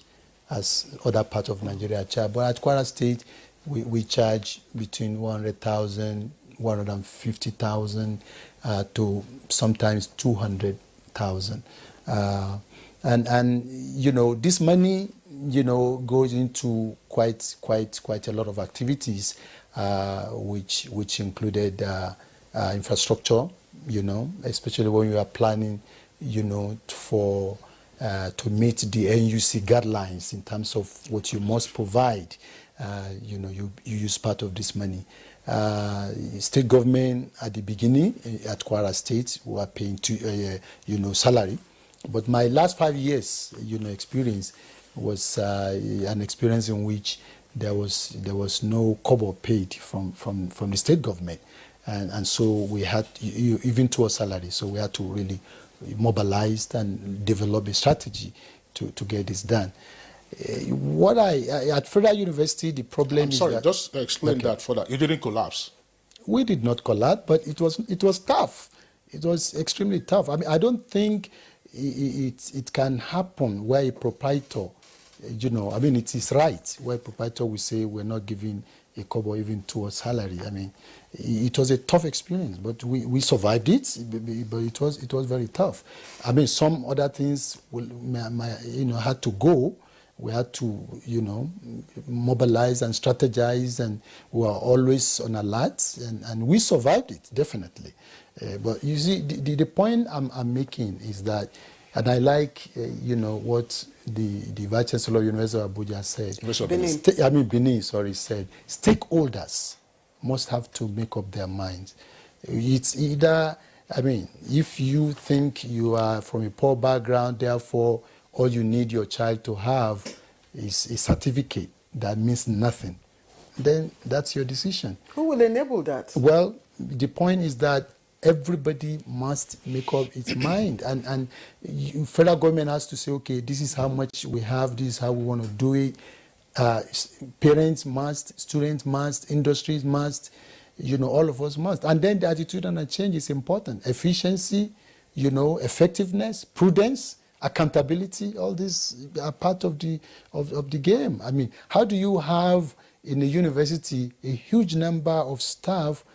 as other parts of Nigeria charge. But at Kwara State, we charge between 100,000, 150,000 to sometimes 200,000. And this money, goes into quite a lot of activities, which included infrastructure, especially when you are planning, to meet the NUC guidelines in terms of what you must provide. You use part of this money. State government at the beginning at Kwara State were paying salary. But my last 5 years, experience was an experience in which there was no kobo paid from the state government, and so we had even to a salary. So we had to really mobilize and develop a strategy to get this done. At Federal University, the problem is that, just explain that further. You didn't collapse. We did not collapse, but it was tough. It was extremely tough. I mean, I don't think it can happen where a proprietor, it is right where a proprietor will say we're not giving a kobo even to a salary. I mean, it was a tough experience, but we survived it. But it was very tough. I mean, some other things had to go. We had to, mobilize and strategize, and we were always on alert, and we survived it, definitely. But you see, the point I'm making is that And I like, what the Vice Chancellor of University of Abuja said. Benin said. Stakeholders must have to make up their minds. It's either, if you think you are from a poor background, therefore all you need your child to have is a certificate that means nothing, then that's your decision. Who will enable that? Well, the point is that everybody must make up its mind, and federal government has to say, okay, this is how much we have, this is how we want to do it. Parents must, students must, industries must, all of us must. And then the attitudinal change is important. Efficiency, effectiveness, prudence, accountability, all these are part of the game. How do you have in a university a huge number of staff,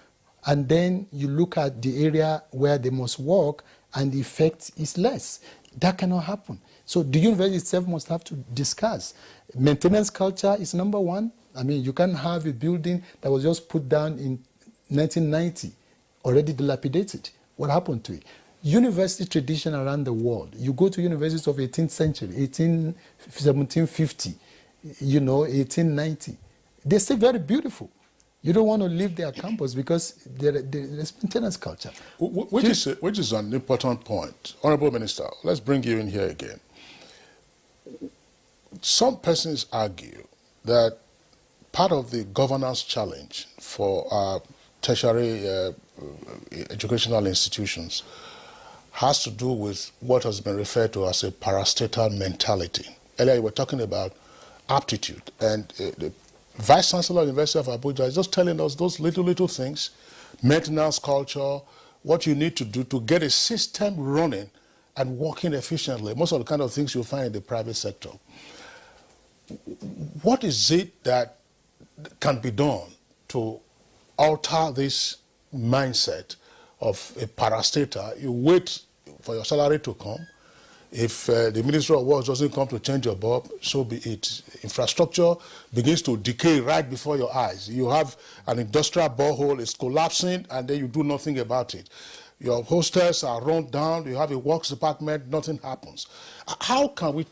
and then you look at the area where they must work and the effect is less? That cannot happen. So the university itself must have to discuss. Maintenance culture is number one. You can't have a building that was just put down in 1990, already dilapidated. What happened to it? University tradition around the world. You go to universities of 18th century, 1750, 1890. They're still very beautiful. You don't want to leave their campus because there's maintenance culture. Which is an important point. Honorable Minister, let's bring you in here again. Some persons argue that part of the governance challenge for our tertiary educational institutions has to do with what has been referred to as a parastatal mentality. Earlier you were talking about aptitude, and the Vice Chancellor of the University of Abuja is just telling us those little things, maintenance culture, what you need to do to get a system running and working efficiently. Most of the kind of things you'll find in the private sector. What is it that can be done to alter this mindset of a parastatal? You wait for your salary to come. If the Ministry of Works doesn't come to change your bulb, so be it. Infrastructure begins to decay right before your eyes. You have an industrial borehole, it's collapsing, and then you do nothing about it. Your hostels are run down, you have a works department, nothing happens. How can we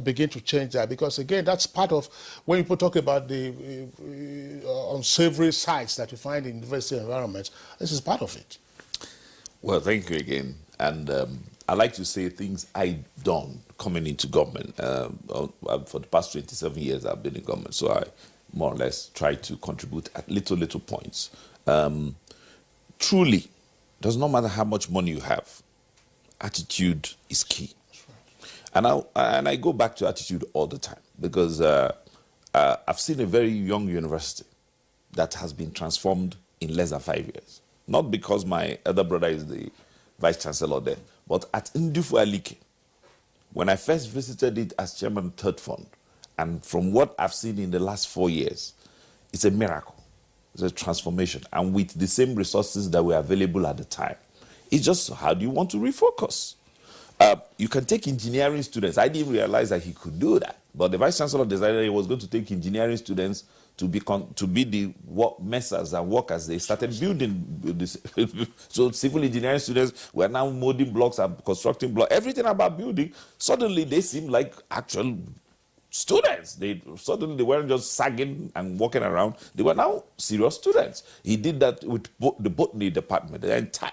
begin to change that? Because again, that's part of when people talk about the unsavory sites that you find in university environments. This is part of it. Well, thank you again. And I like to say things I've done coming into government. For the past 27 years, I've been in government, so I more or less try to contribute at little points. Truly, does not matter how much money you have, attitude is key. And I go back to attitude all the time because I've seen a very young university that has been transformed in less than 5 years. Not because my other brother is the Vice Chancellor there, but at Ndufu Alike, when I first visited it as Chairman of the Third Fund, and from what I've seen in the last 4 years, it's a miracle. It's a transformation, and with the same resources that were available at the time. It's just, how do you want to refocus? You can take engineering students. I didn't realize that he could do that, but the Vice Chancellor decided he was going to take engineering students to be the messers and workers. They started building this. So civil engineering students were now molding blocks and constructing blocks. Everything about building, suddenly they seem like actual students. They weren't just sagging and walking around. They were now serious students. He did that with the botany department, the entire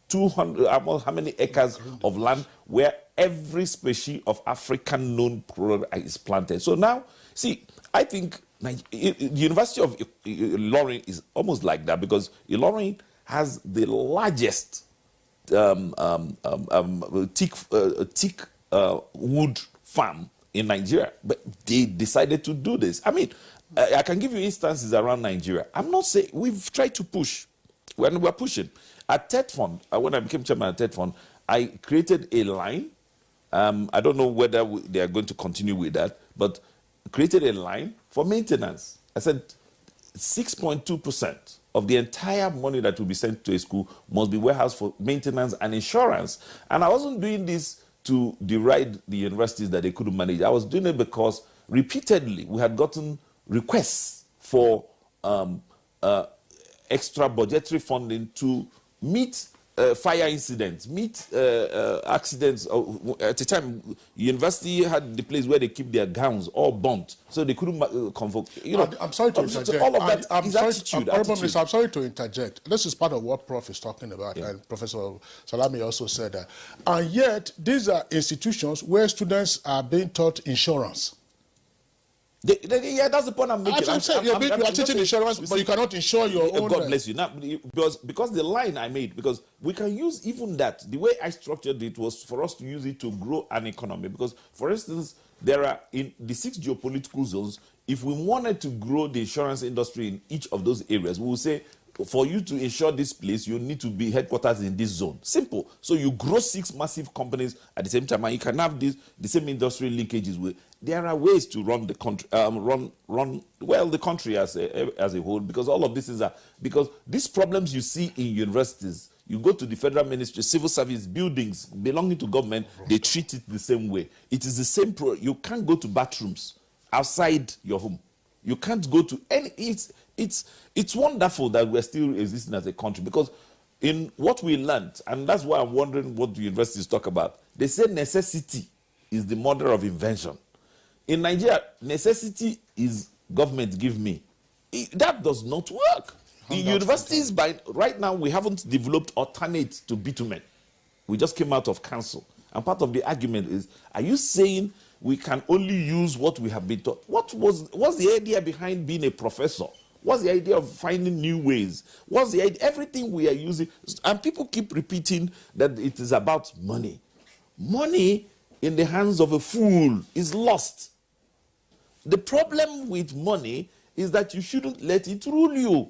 200, how many acres of land where every species of African known product is planted. So now, see, I think the University of Ilorin is almost like that because Ilorin has the largest teak wood farm in Nigeria, but they decided to do this. I mean, I can give you instances around Nigeria. I'm not saying we've tried to push. When we're pushing at Third Fund, when I became chairman at Third Fund, I created a line. I don't know whether they are going to continue with that, but created a line for maintenance. I said 6.2% of the entire money that will be sent to a school must be warehoused for maintenance and insurance. And I wasn't doing this to deride the universities that they couldn't manage. I was doing it because repeatedly we had gotten requests for extra budgetary funding to meet fire incidents, meet accidents. At the time, university had the place where they keep their gowns all burnt, so they couldn't convoke. You know, I'm sorry to interject. All of that I'm is sorry, attitude. I'm sorry to interject. This is part of what Prof is talking about, and Professor Salami also said that. And yet, these are institutions where students are being taught insurance. Yeah, that's the point I'm making. I'm saying you are teaching insurance, but you cannot insure your own. God bless you. Now, because the line I made, because we can use even that. The way I structured it was for us to use it to grow an economy. Because, for instance, there are in the 6 geopolitical zones. If we wanted to grow the insurance industry in each of those areas, we will say, for you to insure this place, you need to be headquarters in this zone. Simple. So you grow 6 massive companies at the same time, and you can have the same industry linkages with. There are ways to run the country, the country as a whole, because all of this is because these problems you see in universities, you go to the federal ministry, civil service buildings belonging to government, they treat it the same way. It is the same. You can't go to bathrooms outside your home. You can't go to any. It's wonderful that we're still existing as a country, because in what we learned, and that's why I'm wondering what the universities talk about. They say necessity is the mother of invention. In Nigeria, necessity is government give me. That does not work. In universities, right now, we haven't developed alternates to bitumen. We just came out of council. And part of the argument is, are you saying we can only use what we have been taught? What's the idea behind being a professor? What's the idea of finding new ways? What's the idea? Everything we are using, and people keep repeating that it is about money. Money in the hands of a fool is lost. The problem with money is that you shouldn't let it rule you.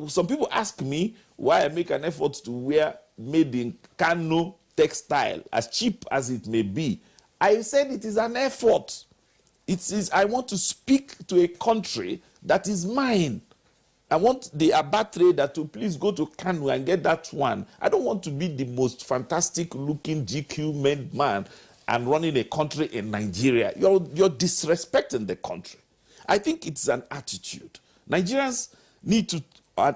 Some people ask me why I make an effort to wear made in Kano textile, as cheap as it may be. I said it is an effort. I want to speak to a country that is mine. I want the Aba trader to please go to Kano and get that one. I don't want to be the most fantastic looking GQ made man and running a country in Nigeria. You're disrespecting the country. I think it's an attitude. Nigerians need to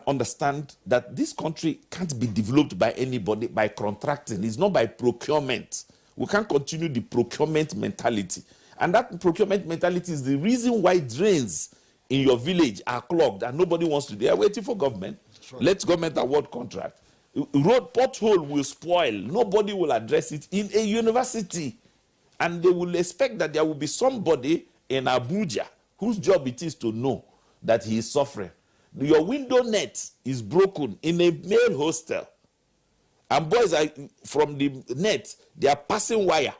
understand that this country can't be developed by anybody by contracting. It's not by procurement. We can't continue the procurement mentality. And that procurement mentality is the reason why drains in your village are clogged and nobody wants to. They are waiting for government. Right. Let government award contract. Road pothole will spoil. Nobody will address it in a university. And they will expect that there will be somebody in Abuja whose job it is to know that he is suffering. Your window net is broken in a male hostel. And boys are from the net, they are passing wire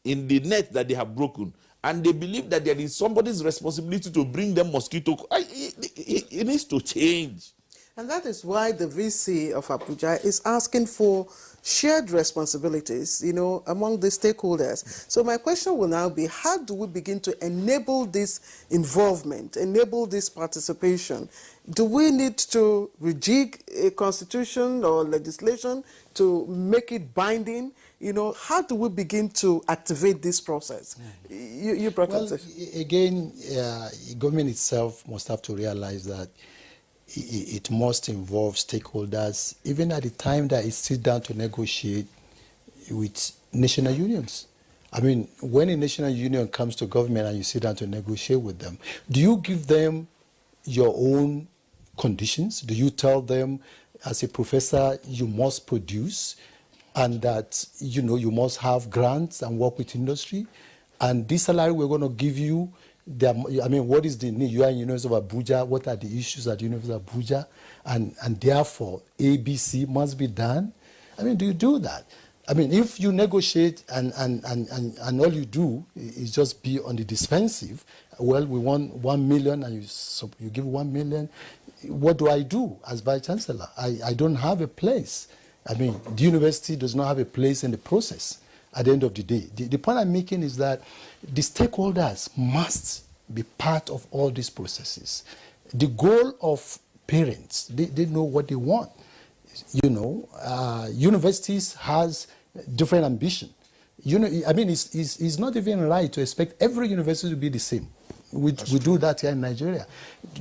in the net that they have broken. And they believe that there is somebody's responsibility to bring them mosquito. It needs to change. And that is why the VC of Abuja is asking for shared responsibilities, among the stakeholders. So my question will now be, how do we begin to enable this involvement, enable this participation? Do we need to rejig a constitution or legislation to make it binding? How do we begin to activate this process? You brought up this. Again, government itself must have to realize that it must involve stakeholders, even at the time that it sits down to negotiate with national unions. I mean, when a national union comes to government and you sit down to negotiate with them, do you give them your own conditions? Do you tell them, as a professor, you must produce, and that, you must have grants and work with industry, and this salary we're going to give you, what is the need? You are in University of Abuja. What are the issues at the University of Abuja? And therefore, ABC must be done. Do you do that? If you negotiate and all you do is just be on the defensive, well, we want 1 million and you give 1 million, what do I do as Vice Chancellor? I don't have a place. The university does not have a place in the process at the end of the day. The point I'm making is that the stakeholders must be part of all these processes. The goal of parents, they know what they want. Universities has different ambition. It's not even right to expect every university to be the same. We do that here in Nigeria.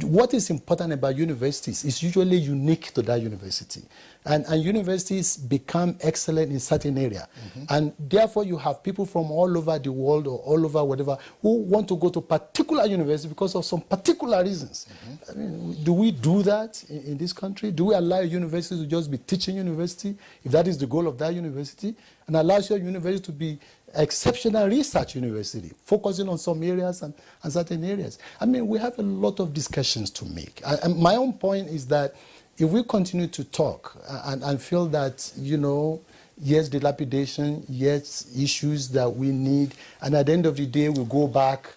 What is important about universities is usually unique to that university. And universities become excellent in certain area. And therefore, you have people from all over the world or all over whatever who want to go to particular university because of some particular reasons. I mean, do we do that in this country? Do we allow universities to just be teaching university, if that is the goal of that university, and allow your university to be exceptional research university, focusing on some areas and certain areas? I mean, we have a lot of discussions to make. And my own point is that if we continue to talk and feel that, you know, yes, dilapidation, yes, issues that we need, and at the end of the day, we go back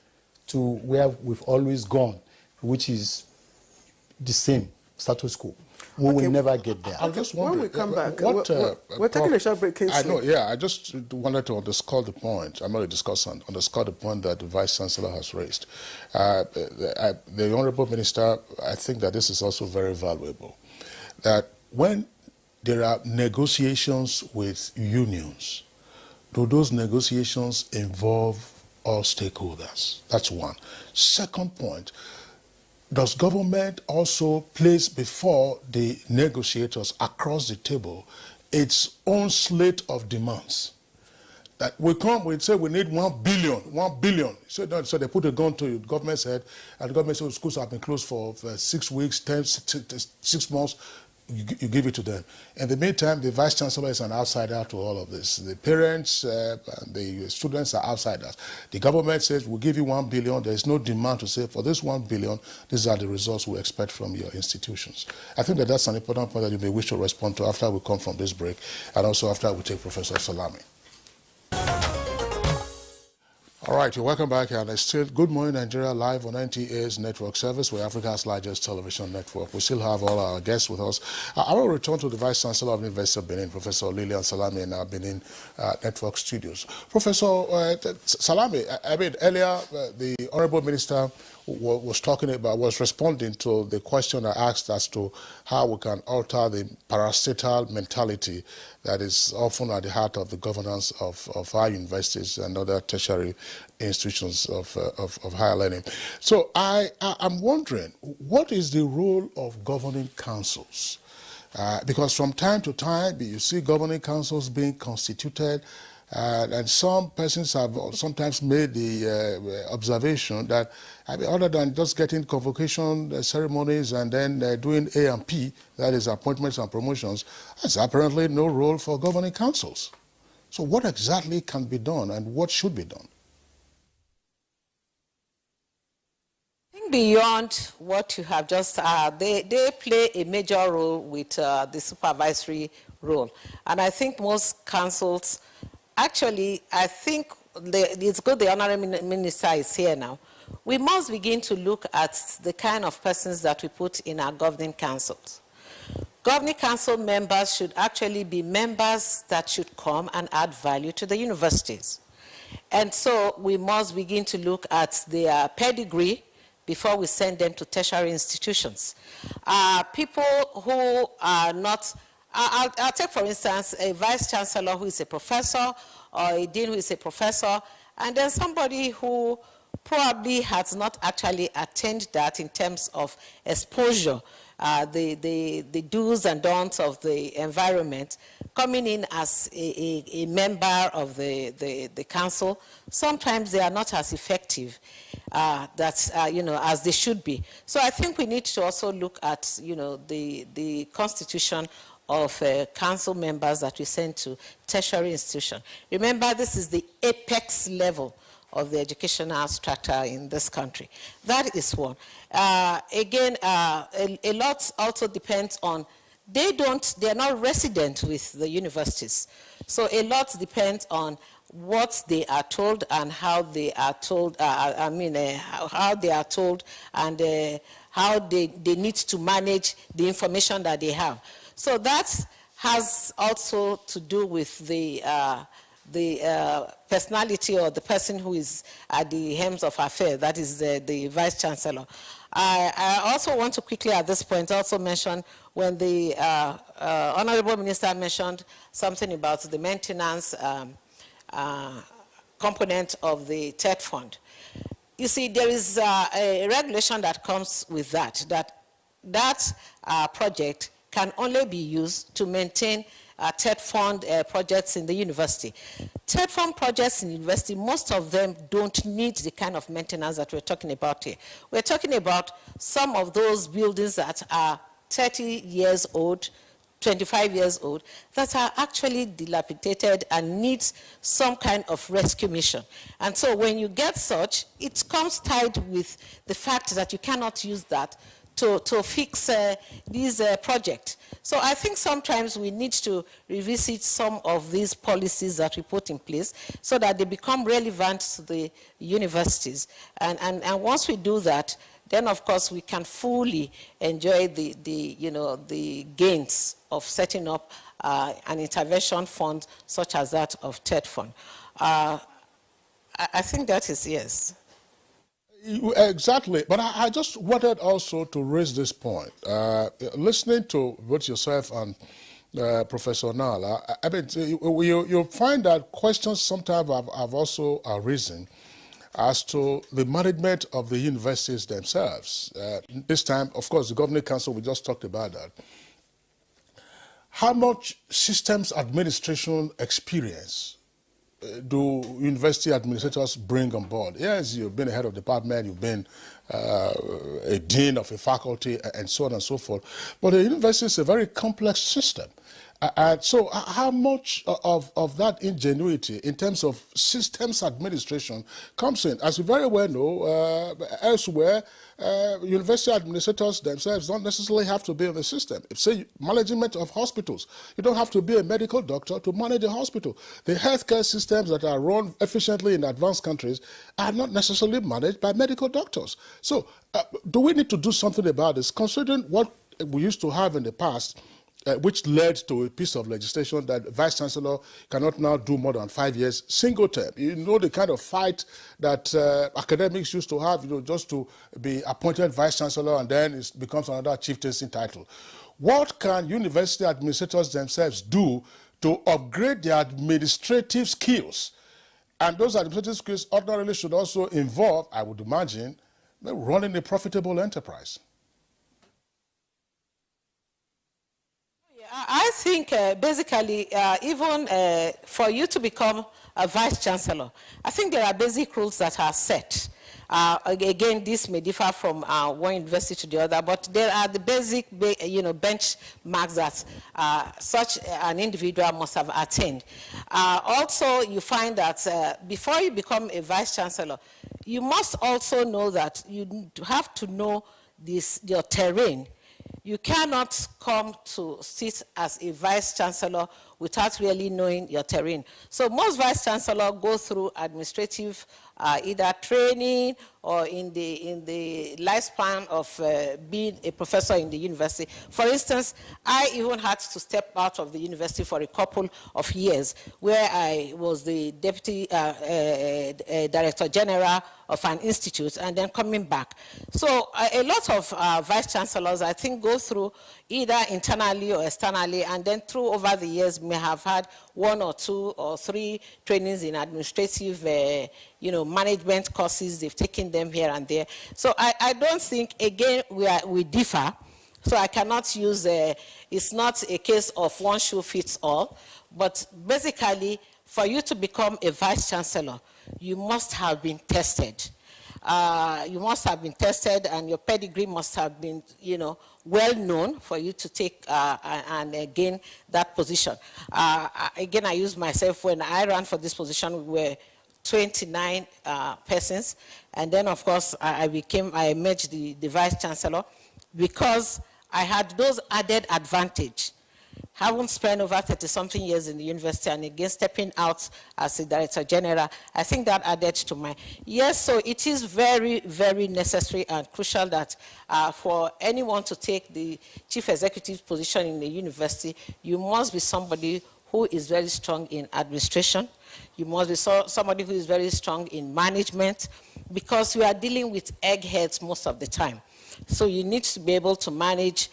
to where we've always gone, which is the same, status quo. We will never get there. I'm just wondering, when we come back, we're taking a short break, Kingsley. I know, yeah, I just wanted to underscore the point. I'm not a discussant, underscore the point that the Vice Chancellor has raised. The Honorable Minister, I think that this is also very valuable. That when there are negotiations with unions, do those negotiations involve all stakeholders? That's one. Second point, does government also place before the negotiators across the table its own slate of demands? That we say we need 1 billion. So they put a gun to the government's head, and the government says schools have been closed for 6 weeks, 6 months. You give it to them. In the meantime, the Vice Chancellor is an outsider to all of this. The parents and the students are outsiders. The government says, we'll give you 1 billion. There's no demand to say, for this 1 billion, these are the results we expect from your institutions. I think that that's an important point that you may wish to respond to after we come from this break, and also after we take Professor Salami. All right, you're welcome back, and it's still Good Morning Nigeria live on NTA's network service. We're Africa's largest television network. We still have all our guests with us. I will return to the Vice Chancellor of the University of Benin, Professor Lilian Salami, in our Benin network studios. Professor Salami, I mean, earlier the Honorable Minister was responding to the question I asked as to how we can alter the parastatal mentality that is often at the heart of the governance of our universities and other tertiary institutions of higher learning. So I'm wondering, what is the role of governing councils? Because from time to time, you see governing councils being constituted, and some persons have sometimes made the observation that, I mean, other than just getting convocation ceremonies and then doing A&P, that is appointments and promotions, there's apparently no role for governing councils. So what exactly can be done and what should be done? Beyond what you have just, they play a major role with the supervisory role. And I think most councils, actually, I think it's good the Honorable Minister is here now. We must begin to look at the kind of persons that we put in our governing councils. Governing council members should actually be members that should come and add value to the universities. And so we must begin to look at their pedigree before we send them to tertiary institutions. People who are not, I'll take for instance a vice chancellor who is a professor, or a dean who is a professor, and then somebody who probably has not actually attained that in terms of exposure, the do's and don'ts of the environment, coming in as a member of the council. Sometimes they are not as effective as they should be. So I think we need to also look at the constitution of council members that we send to tertiary institution. Remember, this is the apex level of the educational structure in this country. That is one. Again, a lot also depends on, they're not resident with the universities. So a lot depends on what they are told and how they are told, how they are told, and how they need to manage the information that they have. So that has also to do with the personality or the person who is at the helms of affairs, that is the Vice Chancellor. I also want to quickly at this point also mention when the Honorable Minister mentioned something about the maintenance component of the TED fund. you see, there is a regulation that comes with that project can only be used to maintain TED fund projects in the university. TED fund projects in the university, most of them don't need the kind of maintenance that we're talking about here. We're talking about some of those buildings that are 30 years old, 25 years old, that are actually dilapidated and needs some kind of rescue mission. And so when you get such, it comes tied with the fact that you cannot use that to fix these projects. So I think sometimes we need to revisit some of these policies that we put in place so that they become relevant to the universities. And once we do that, then of course we can fully enjoy the gains of setting up an intervention fund such as that of TED fund. I think that is yes. Exactly, but I just wanted also to raise this point. Listening to both yourself and Professor Nala, I mean, you'll find that questions sometimes have also arisen as to the management of the universities themselves. This time, of course, the Governing Council, we just talked about that. How much systems administration experience do university administrators bring on board? Yes, you've been a head of department, you've been a dean of a faculty, and so on and so forth. But the university is a very complex system. And so how much of that ingenuity in terms of systems administration comes in? As you very well know, elsewhere, university administrators themselves don't necessarily have to be in the system. If, say, management of hospitals, you don't have to be a medical doctor to manage a hospital. The healthcare systems that are run efficiently in advanced countries are not necessarily managed by medical doctors. So do we need to do something about this, considering what we used to have in the past, which led to a piece of legislation that Vice-Chancellor cannot now do more than 5 years, single term. You know the kind of fight that academics used to have, just to be appointed Vice-Chancellor and then it becomes another chieftaincy title. What can university administrators themselves do to upgrade their administrative skills? And those administrative skills ordinarily should also involve, I would imagine, running a profitable enterprise. I think basically even for you to become a vice-chancellor, I think there are basic rules that are set. Again, this may differ from one university to the other, but there are the basic benchmarks that such an individual must have attained. Also, you find that before you become a vice-chancellor, you must also know that you have to know your terrain. You cannot come to sit as a vice-chancellor without really knowing your terrain. So most vice-chancellors go through administrative either training or in the lifespan of being a professor in the university. For instance, I even had to step out of the university for a couple of years where I was the deputy director general of an institute and then coming back. So a lot of vice-chancellors, I think, go through either internally or externally, and then through over the years may have had 1 or 2 or 3 trainings in administrative management courses. They've taken them here and there. So I don't think, again, we differ. So I cannot use, it's not a case of one shoe fits all, but basically for you to become a vice-chancellor, you must have been tested. You must have been tested and your pedigree must have been, well known for you to take and gain that position. Again, I use myself when I ran for this position, we were 29 persons. And then, of course, I emerged the vice-chancellor because I had those added advantage. Having spent over 30-something years in the university and again stepping out as a director general, I think that added to my, yes, so it is very, very necessary and crucial that for anyone to take the chief executive position in the university, you must be somebody who is very strong in administration. You must be somebody who is very strong in management, because we are dealing with eggheads most of the time. So you need to be able to manage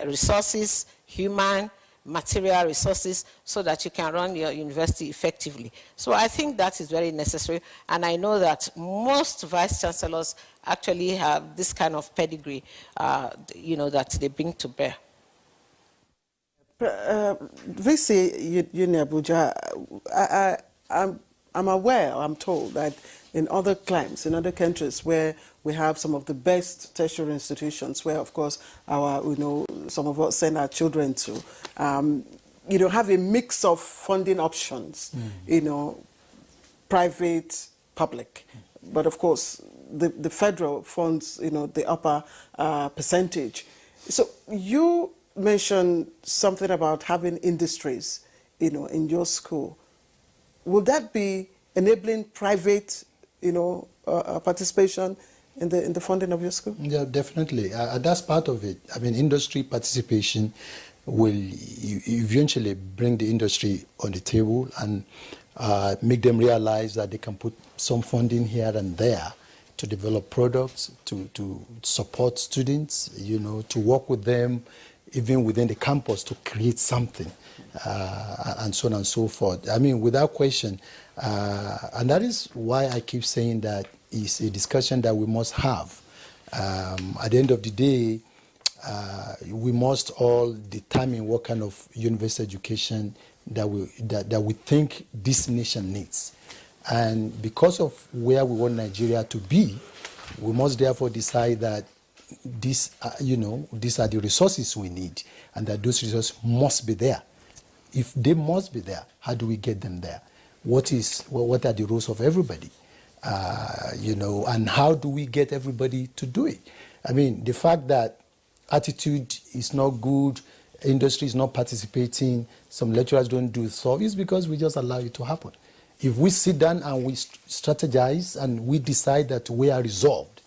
resources, human, material resources so that you can run your university effectively. So I think that is very necessary, and I know that most vice chancellors actually have this kind of pedigree, that they bring to bear. VC Uni Abuja, I'm aware, I'm told that in other climes, in other countries where we have some of the best tertiary institutions, where of course some of us send our children to, have a mix of funding options, private, public, but of course the federal funds, the upper percentage. So you mentioned something about having industries, in your school. Will that be enabling private, participation in the funding of your school? Yeah, definitely. That's part of it. I mean, industry participation will eventually bring the industry on the table and make them realize that they can put some funding here and there to develop products, to support students, to work with them, even within the campus, to create something, and so on and so forth. I mean, without question, and that is why I keep saying that it's a discussion that we must have. At the end of the day, we must all determine what kind of university education that we think this nation needs. And because of where we want Nigeria to be, we must therefore decide that these are the resources we need, and that those resources must be there. If they must be there, how do we get them there? What are the roles of everybody? And how do we get everybody to do it? I mean, the fact that attitude is not good, industry is not participating, some lecturers don't do so, is because we just allow it to happen. If we sit down and we strategize and we decide that we are resolved,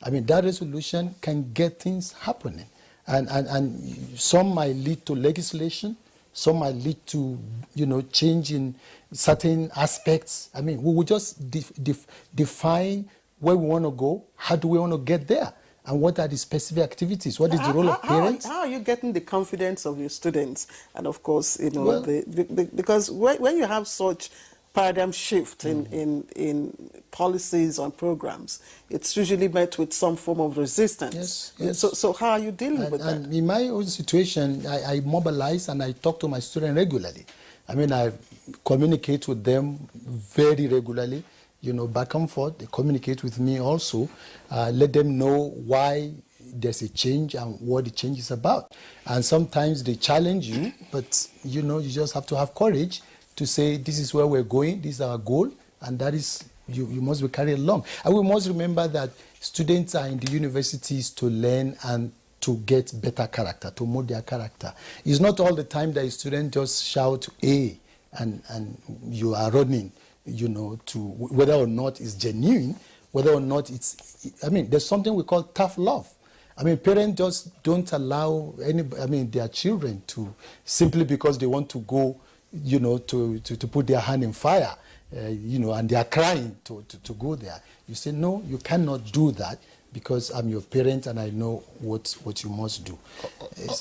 I mean, that resolution can get things happening. And some might lead to legislation, some might lead to, change in certain aspects. I mean, we will just define where we want to go, how do we want to get there, and what are the specific activities, what is the role of parents. How are you getting the confidence of your students? And of course, because when you have such paradigm shift in policies and programs, it's usually met with some form of resistance. Yes. So how are you dealing with that? And in my own situation, I mobilize and I talk to my students regularly. I mean, I communicate with them very regularly, back and forth. They communicate with me also. Let them know why there's a change and what the change is about. And sometimes they challenge you, but you just have to have courage to say, this is where we're going, this is our goal, and that is, you must be carried along. And we must remember that students are in the universities to learn and to get better character, to mold their character. It's not all the time that a student just shout A and you are running, to whether or not it's genuine, whether or not there's something we call tough love. I mean, parents just don't allow their children to, simply because they want to go, to put their hand in fire, and they are crying to go there. You say, no, you cannot do that, because I'm your parent and I know what you must do.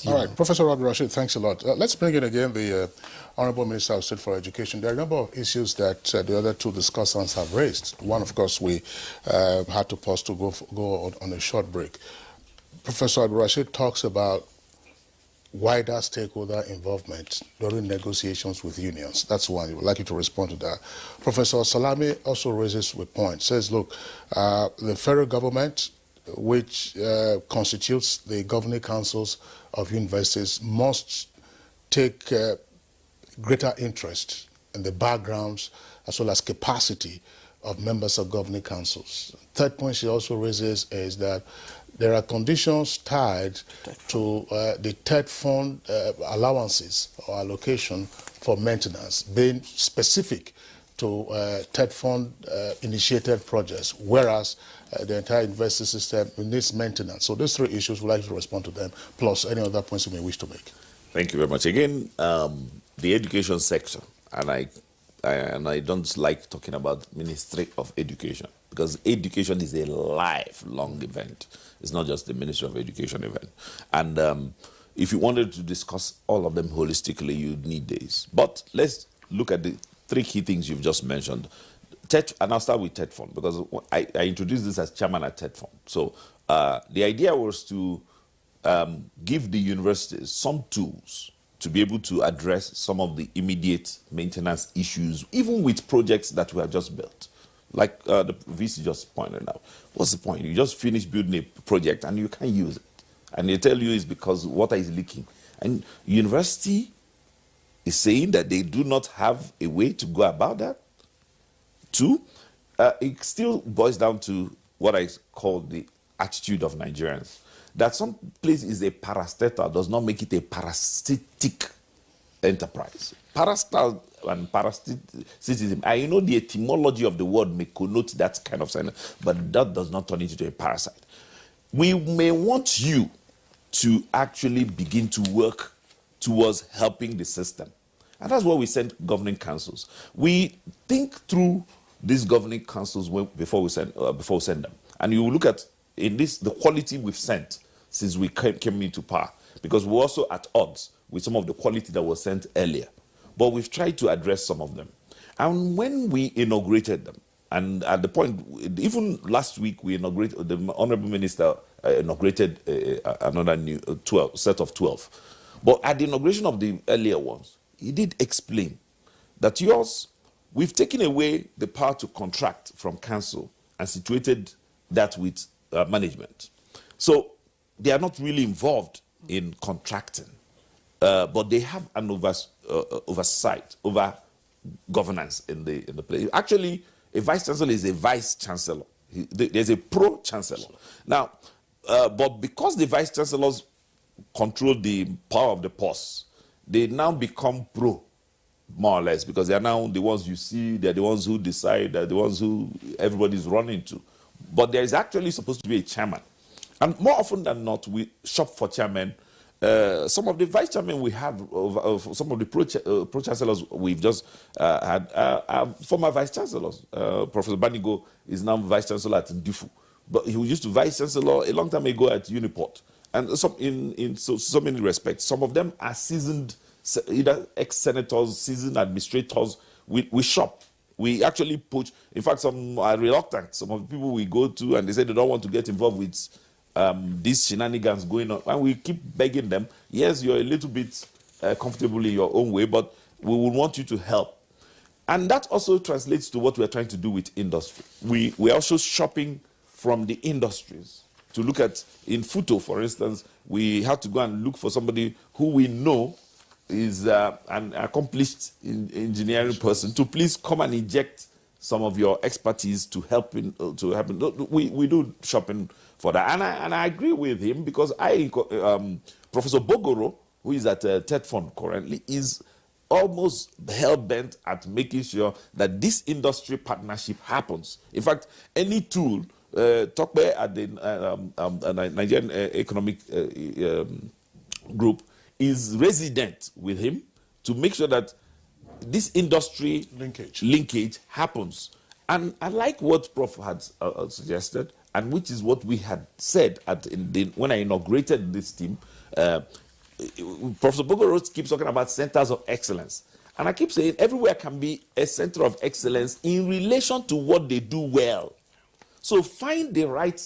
All right, Professor Abdul Rashid, thanks a lot. Let's bring in again the Honorable Minister of State for Education. There are a number of issues that the other two discussants have raised. One, of course, we had to pause to go on a short break. Professor Abdul Rashid talks about wider stakeholder involvement during negotiations with unions. That's one. I would like you to respond to that. Professor Salami also raises a point. Says, look, the federal government, which constitutes the governing councils of universities, must take greater interest in the backgrounds as well as capacity of members of governing councils. Third point she also raises is that there are conditions tied to the TED fund allowances or allocation for maintenance, being specific to TED fund initiated projects, whereas the entire university system needs maintenance. So those three issues, we'd like to respond to them, plus any other points you may wish to make. Thank you very much. Again, the education sector, and I don't like talking about Ministry of Education, because education is a lifelong event. It's not just the Ministry of Education event. And if you wanted to discuss all of them holistically, you'd need days. But let's look at the 3 key things you've just mentioned. And I'll start with TED Fund, because I introduced this as chairman at TED Fund. So the idea was to give the universities some tools to be able to address some of the immediate maintenance issues, even with projects that we have just built. Like the VC just pointed out. What's the point? You just finished building a project and you can't use it. And they tell you it's because water is leaking. And university is saying that they do not have a way to go about that. 2, it still boils down to what I call the attitude of Nigerians. That some place is a parastatal does not make it a parasitic enterprise. Parastatal and parasitism, I know the etymology of the word may connote that kind of sentence, but that does not turn it into a parasite. We may want you to actually begin to work towards helping the system. And that's why we send governing councils. We think through these governing councils before we send them. And you look at the quality we've sent since we came into power, because we're also at odds with some of the quality that was sent earlier. But we've tried to address some of them. And when we inaugurated them, and at the point, even last week, we inaugurated, the Honorable Minister inaugurated another new set of 12. But at the inauguration of the earlier ones, he did explain that we've taken away the power to contract from council and situated that with management. So they are not really involved in contracting, but they have an oversight over governance in the place. Actually, a vice chancellor is a vice chancellor. There's a pro chancellor. Now, but because the vice chancellors control the power of the purse, they now become pro, more or less, because they are now the ones you see, they're the ones who decide, they're the ones who everybody's running to. But there is actually supposed to be a chairman. And more often than not, we shop for chairmen. Some of the vice chairmen we have, some of the pro-chancellors we've just had, are former vice chancellors. Professor Banigo is now vice chancellor at Ndifu. But he used to vice chancellor a long time ago at Uniport. And in so many respects, some of them are seasoned, either ex-senators, seasoned administrators. We shop. We actually push. In fact, some are reluctant. Some of the people we go to, and they say they don't want to get involved with these shenanigans going on. And we keep begging them, yes, you're a little bit comfortable in your own way, but we will want you to help. And that also translates to what we're trying to do with industry. We're also shopping from the industries. To look at, in Futo, for instance, we had to go and look for somebody who we know is an accomplished engineering person to please come and inject some of your expertise to help. We do shopping for that. And I agree with him, because Professor Bogoro, who is at TED Fund currently, is almost hell-bent at making sure that this industry partnership happens. In fact, any tool, Tokbe at the Nigerian Economic Group is resident with him to make sure that this industry linkage happens. And I like what Prof had suggested, and which is what we had said when I inaugurated this team. Professor Bogoro keeps talking about centers of excellence. And I keep saying everywhere can be a center of excellence in relation to what they do well. So find the right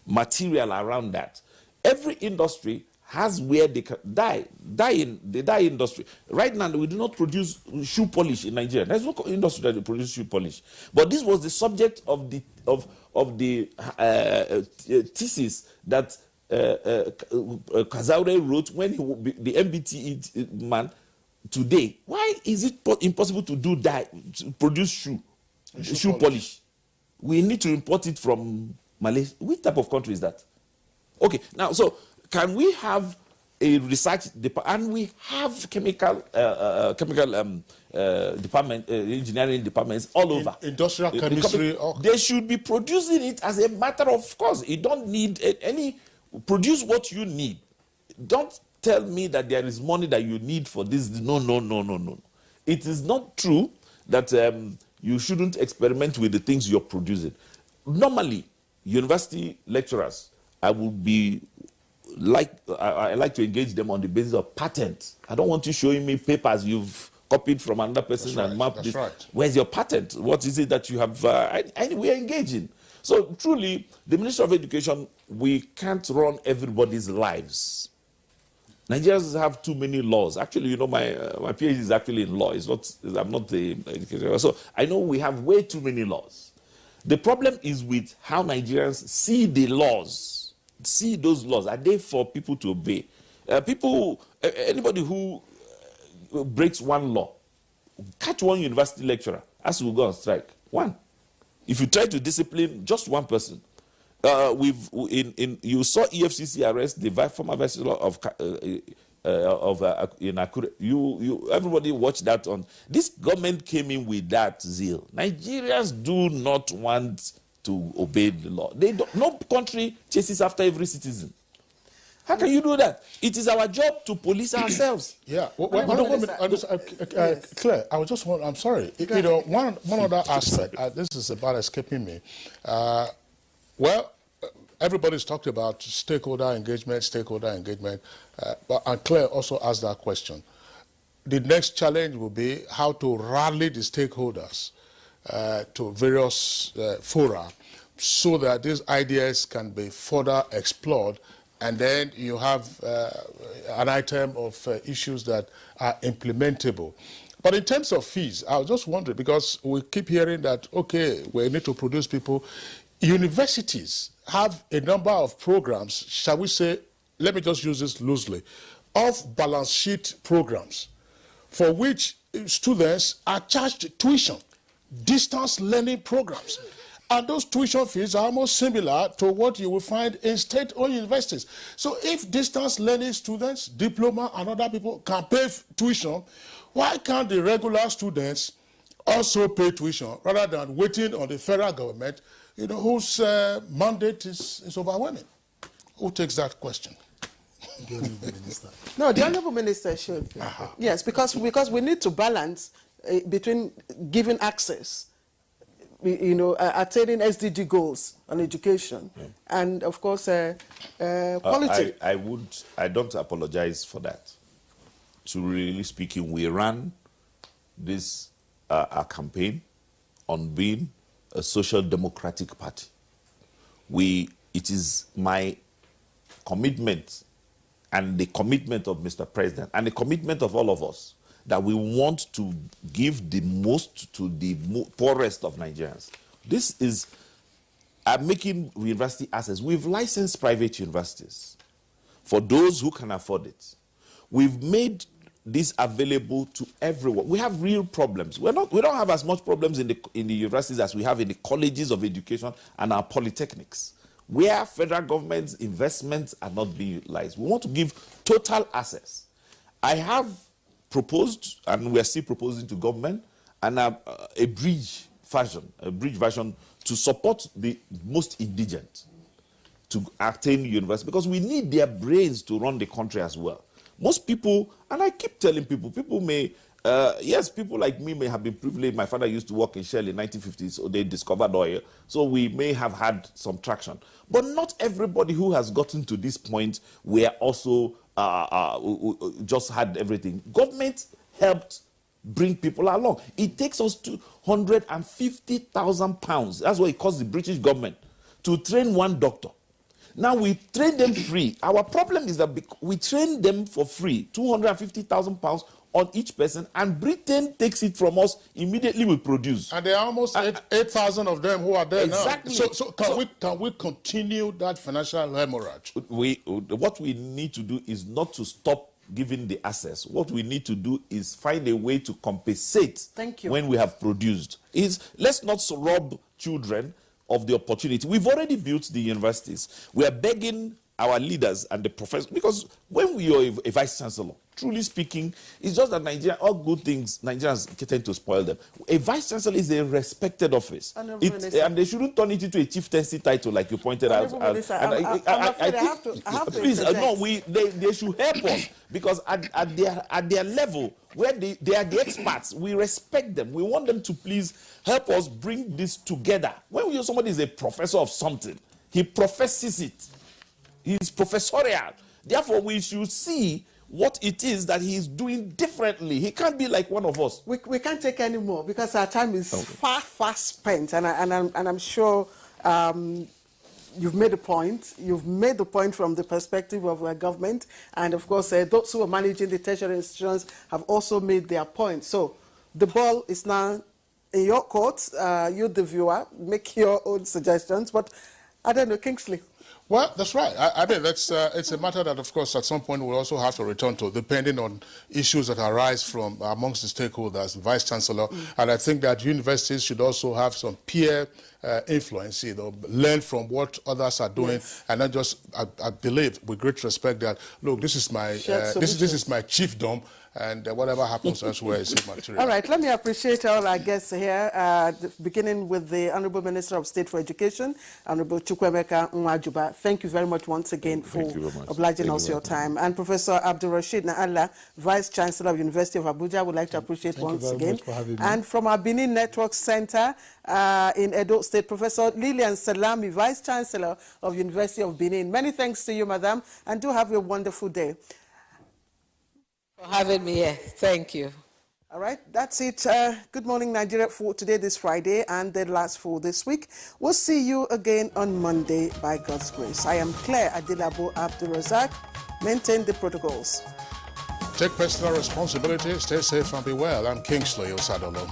material around that. Every industry has where they can the dye industry. Right now, we do not produce shoe polish in Nigeria. There's no industry that produces shoe polish. But this was the subject of the thesis that Kazaure wrote when the MBTE man today. Why is it impossible to do dye, to produce shoe polish? We need to import it from Malaysia. Which type of country is that? Okay, now, so can we have a research department, and we have chemical department, engineering departments all over. Industrial chemistry. They should be producing it as a matter of course. You don't need any, produce what you need. Don't tell me that there is money that you need for this. No. It is not true that you shouldn't experiment with the things you're producing. Normally, university lecturers, I would be I like to engage them on the basis of patent. I don't want you showing me papers you've copied from another person and mapped it. Right. Where's your patent? What is it that you have? We are engaging. So truly, the Ministry of Education, we can't run everybody's lives. Nigerians have too many laws. Actually, you know, my PhD is actually in law. I'm not the educator. So I know we have way too many laws. The problem is with how Nigerians see the laws, see those laws. Are they for people to obey? Anybody who breaks one law, catch one university lecturer, as we go on strike. One. If you try to discipline just one person, you saw EFCC arrest the former vice chancellor in Akure. Everybody watched that on. This government came in with that zeal. Nigerians do not want to obey the law. No country chases after every citizen. How can you do that? It is our job to police ourselves. Yeah. Claire, I'm sorry. You know, one other aspect, this is about escaping me. Everybody's talked about stakeholder engagement, and Claire also asked that question. The next challenge will be how to rally the stakeholders to various fora so that these ideas can be further explored, and then you have an item of issues that are implementable. But in terms of fees, I was just wondering, because we keep hearing that, okay, we need to produce people. Universities have a number of programs, shall we say, let me just use this loosely, off-balance sheet programs, for which students are charged tuition, distance learning programs. And those tuition fees are almost similar to what you will find in state-owned universities. So if distance learning students, diploma, and other people can pay tuition, why can't the regular students also pay tuition rather than waiting on the federal government, you know, whose mandate is overwhelming? Who takes that question? The Honourable Minister. No, the Honourable Minister should. Yes, because we need to balance between giving access, you know, attaining SDG goals on education, and of course quality. I don't apologize for that. To really speaking, we ran this our campaign on being a social democratic party. It is my commitment and the commitment of Mr. President and the commitment of all of us that we want to give the most to the poorest of Nigerians. This is making university access. We've licensed private universities for those who can afford it. We've made this available to everyone. We have real problems. We don't have as much problems in the universities as we have in the colleges of education and our polytechnics, where federal government's investments are not being utilized. We want to give total access. I have proposed, and we are still proposing to government, and a bridge version to support the most indigent to attain university, because we need their brains to run the country as well. Most people, and I keep telling people may, yes, people like me may have been privileged. My father used to work in Shell in 1950s, so they discovered oil. So we may have had some traction. But not everybody who has gotten to this point were also just had everything. Government helped bring people along. It takes us £250,000. That's what it costs the British government to train one doctor. Now we train them free. Our problem is that we train them for free, £250,000 on each person, and Britain takes it from us immediately. We produce, and there are almost 8,000 of them who are there exactly. now. So can we continue that financial hemorrhage? What we need to do is not to stop giving the access. What we need to do is find a way to compensate when we have produced. Let's not rob children of the opportunity. We've already built the universities. We are begging our leaders and the professors, because when we are a vice chancellor, truly speaking, it's just that Nigeria, all good things, Nigerians tend to spoil them. A vice chancellor is a respected office. And they shouldn't turn it into a chieftaincy title, like you pointed out. Please, no, they should help us, because at their level, where they are the experts, we respect them. We want them to please help us bring this together. When somebody is a professor of something, he professes it. He's professorial. Therefore, we should see what it is that he's doing differently. He can't be like one of us. We can't take any more because our time is far spent, and I'm sure you've made a point. You've made the point from the perspective of our government, and of course, those who are managing the tertiary institutions have also made their point. So the ball is now in your court. You, the viewer, make your own suggestions. But I don't know, Kingsley. Well, that's right. I mean, it's a matter that, of course, at some point we'll also have to return to, depending on issues that arise from amongst the stakeholders, the Vice-Chancellor. And I think that universities should also have some peer influence, you know, learn from what others are doing, and not just, I believe, with great respect, that, look, this is my this is my chiefdom, and whatever happens elsewhere is immaterial. All right, let me appreciate all our guests here, beginning with the Honorable Minister of State for Education, Honorable Chukwuemeka Nwajuba. Thank you very much once again for obliging us your time. And Professor Abdul Rashid Naala, Vice-Chancellor of University of Abuja, I would like to appreciate once again. For having me. And from our Benin Network Center in Edo State, Professor Lilian Salami, Vice-Chancellor of University of Benin. Many thanks to you, Madam, and do have a wonderful day. For having me here. Thank you. All right, that's it. Good morning, Nigeria, for today, this Friday, and the last for this week. We'll see you again on Monday, by God's grace. I am Claire Adilabo Abdulrazak. Maintain the protocols. Take personal responsibility, stay safe and be well. I'm Kingsley Osadolo.